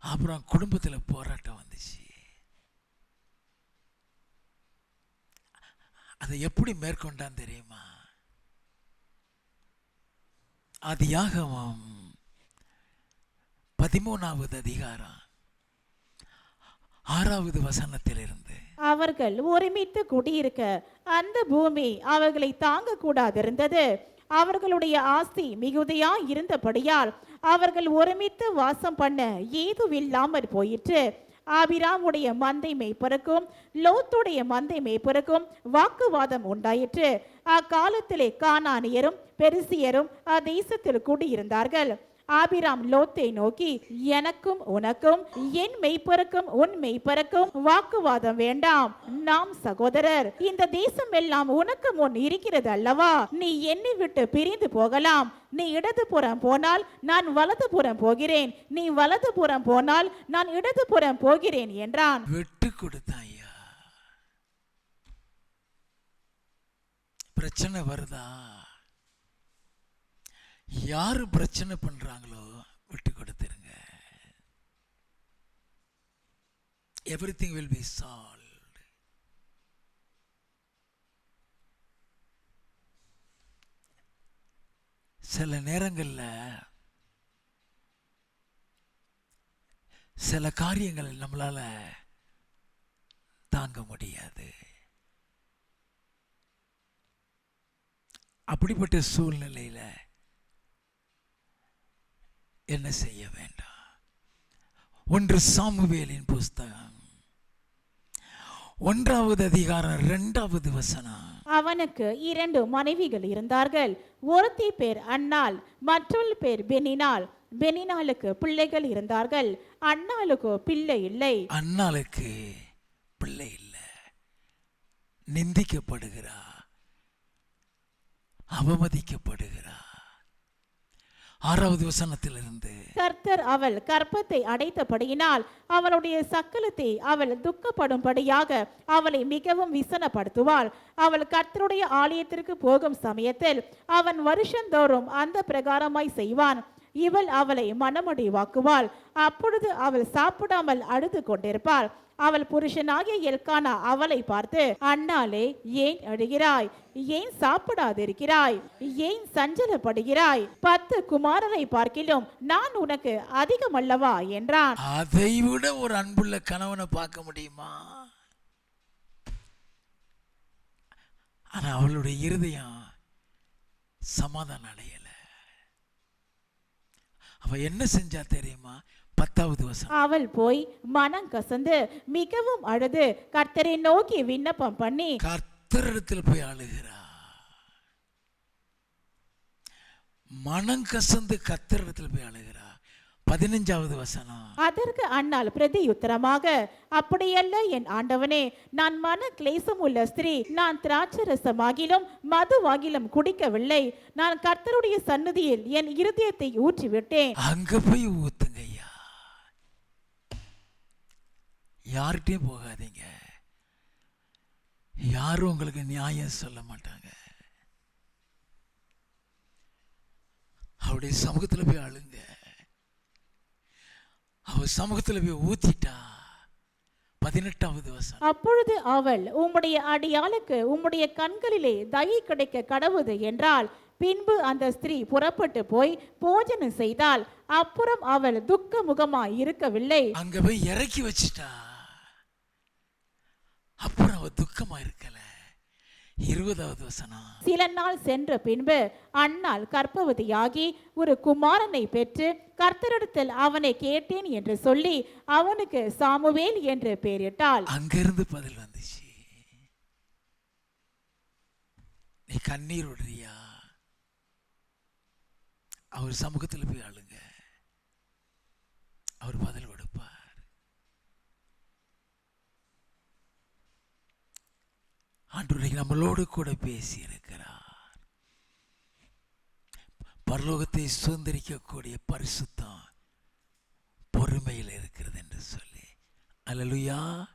அப்புறம் குடும்பத்தில் போராட்டம் வந்துச்சு. அதை எப்படி மேற்கொண்டான் தெரியுமா? ஆதியாகமம் 13வது அதிகாரம் 6வது வசனத்திலிருந்து, அவர்கள் ஒருமித்து குடியிருக்க அந்த பூமி அவர்களை தாங்க கூடாதிருந்தது. அவர்களுடைய ஆஸ்தி மிகுதியா இருந்தபடியால் அவர்கள் ஒருமித்து வாசம் பண்ண ஏதுவில்லாமற் போயிற்று. ஆபிராமுடைய மந்தை மேய்ப்பருக்கும் லோத்துடைய மந்தை மேய்ப்பருக்கும் வாக்குவாதம் உண்டாயிற்று. அக்காலத்திலே கானானியரும் பெரிசியரும் அத்தேசத்தில் கூடியிருந்தார்கள். ஆபிராம் லோத்தை நோக்கி, எனக்கும் உனக்கும் என் மெய்ப்பருக்கும் உன் மெய்ப்பருக்கும் வாக்குவாதம் வேண்டாம், நாம் சகோதரர். இந்த தேசம் எல்லாம் உனக்கு முன் இருக்கிறது அல்லவா? நீ என்னை விட்டு பிரிந்து போகலாம். நீ இடதுபுறம் போனால் நான் வலதுபுறம் போகிறேன், நீ வலதுபுறம் போனால் நான் இடதுபுறம் போகிறேன் என்றான். விட்டு கொடுத்தாயா? பிரச்சனை வருதா? யாரு பிரச்சனை பண்றாங்களோ விட்டு கொடுத்துருங்க. everything will be solved. சில நேரங்கள்ல சில காரியங்கள் நம்மளால தாங்க முடியாது. அப்படிப்பட்ட சூழ்நிலையில என்ன செய்ய வேண்டாம்? 1 சாமுவேலின் புஸ்தகம் 1வது அதிகாரம் 2வது வசனம். அவனுக்கு 2 மனைவிகள் இருந்தார்கள். ஒருத்தி பேர் அன்னாள், மற்றொரு பேர் பெனினாள். பெனினாளுக்கு பிள்ளைகள் இருந்தார்கள், அன்னாளுக்கு பிள்ளை இல்லை. அன்னாளுக்கு பிள்ளை இல்லை, நிந்திக்கப்படுகிறா, அவமதிக்கப்படுகிறா. 6வது வசனத்திலிருந்து, கர்த்தர் அவள் கற்பத்தை அடைத்தபடியினால் அவளுடைய சக்கலத்தை அவள் துக்கப்படும்படியாக அவளை மிகவும் விசனப்படுத்துவாள். அவள் கர்த்தருடைய ஆலயத்திற்கு போகும் சமயத்தில் அவன் வருஷந்தோறும் அந்த பிரகாரமாய் செய்வான். இவள் அவளை மனமடிவாக்குவாள். அப்பொழுது அவள் சாப்பிடாமல் அழுது கொண்டிருப்பாள். அவள் புருஷனாகிய எல்கானா அவளை பார்த்து, அன்னாளே, ஏன் அழுகிறாய்? ஏன் சாப்பிடாதிருக்கிறாய்? ஏன் சஞ்சலப்படுகிறாய்? 10 குமாரரை பார்க்கிலும் நான் உனக்கு அதிகம் அல்லவா என்றான். அதை விட ஒரு அன்புள்ள கணவனை பார்க்க முடியுமா? ஆனா அவளுடைய இருதயம் சமாதானம் அடையல. அவ என்ன செஞ்சா தெரியுமா? 10வது வசனம், அவள் போய் மனம் கசந்து மிகவும் அழுது கர்த்தரை நோக்கி விண்ணப்பம் பண்ணி கர்த்தரிடத்தில் போய் அழுகிறா. மனம் கசந்து கர்த்தரிடத்தில் போய் அழுகிறா. 15வது வசனம், அதற்கு அன்னாள் பிரதியுத்தரமாக, அப்படியல்ல என் ஆண்டவனே, நான் மன கிளேசம் உள்ள ஸ்திரீ. நான் திராட்சரசமாகிலும் மதுவாகிலும் குடிக்கவில்லை. நான் கர்த்தருடைய சந்நிதியில் என் இருதயத்தை ஊற்றிவிட்டேன். அங்க போய் ஊத்துங்க ஐயா, யார்கிட்டயும் போகாதீங்க. யாரும் உங்களுக்கு நியாயம் சொல்ல மாட்டாங்க. அவருடைய சமூகத்தில் போய் அழுங்க. அவர் சமூகத்தில் போய் ஊத்திட்டா. 18வது வசனம், அப்பொழுது அவள், உம்முடைய அடியாளுக்கு உம்முடைய கண்களிலே தயை கிடைக்க கடவுது என்றாள். பின்பு அந்த ஸ்திரீ புறப்பட்டு போய் போஜனம் செய்தாள். அப்புறம் அவள் துக்க முகமாய் இருக்கவில்லை. அங்க போய் இறக்கி வச்சிட்டா. அப்புறம் அவ துக்கமா இருக்கல. 20வது வசனம், சில நாள் சென்ற பின்பு அன்னாள் கர்ப்பவதியாகி ஒரு குமாரனை பெற்று கர்த்தரிடத்தில் அவனை கேட்டேன் என்று சொல்லி அவனுக்கு சாமுவேல் என்று பெயரிட்டாள். அங்கிருந்து பதில் வந்துச்சு. நீ கண்ணீர் விடுறியா? அவர் சமூகத்தில் போய் அழுங்க, அவர் பதில் கொடுப்பார். ஆண்டவரே நம்மளோடு கூட பேசி இருக்கிறார். பரலோகத்தை சுதந்திரிக்கக்கூடிய பரிசுத்தம் பொறுமையில் இருக்கிறது என்று சொல்லி. அல்லேலூயா.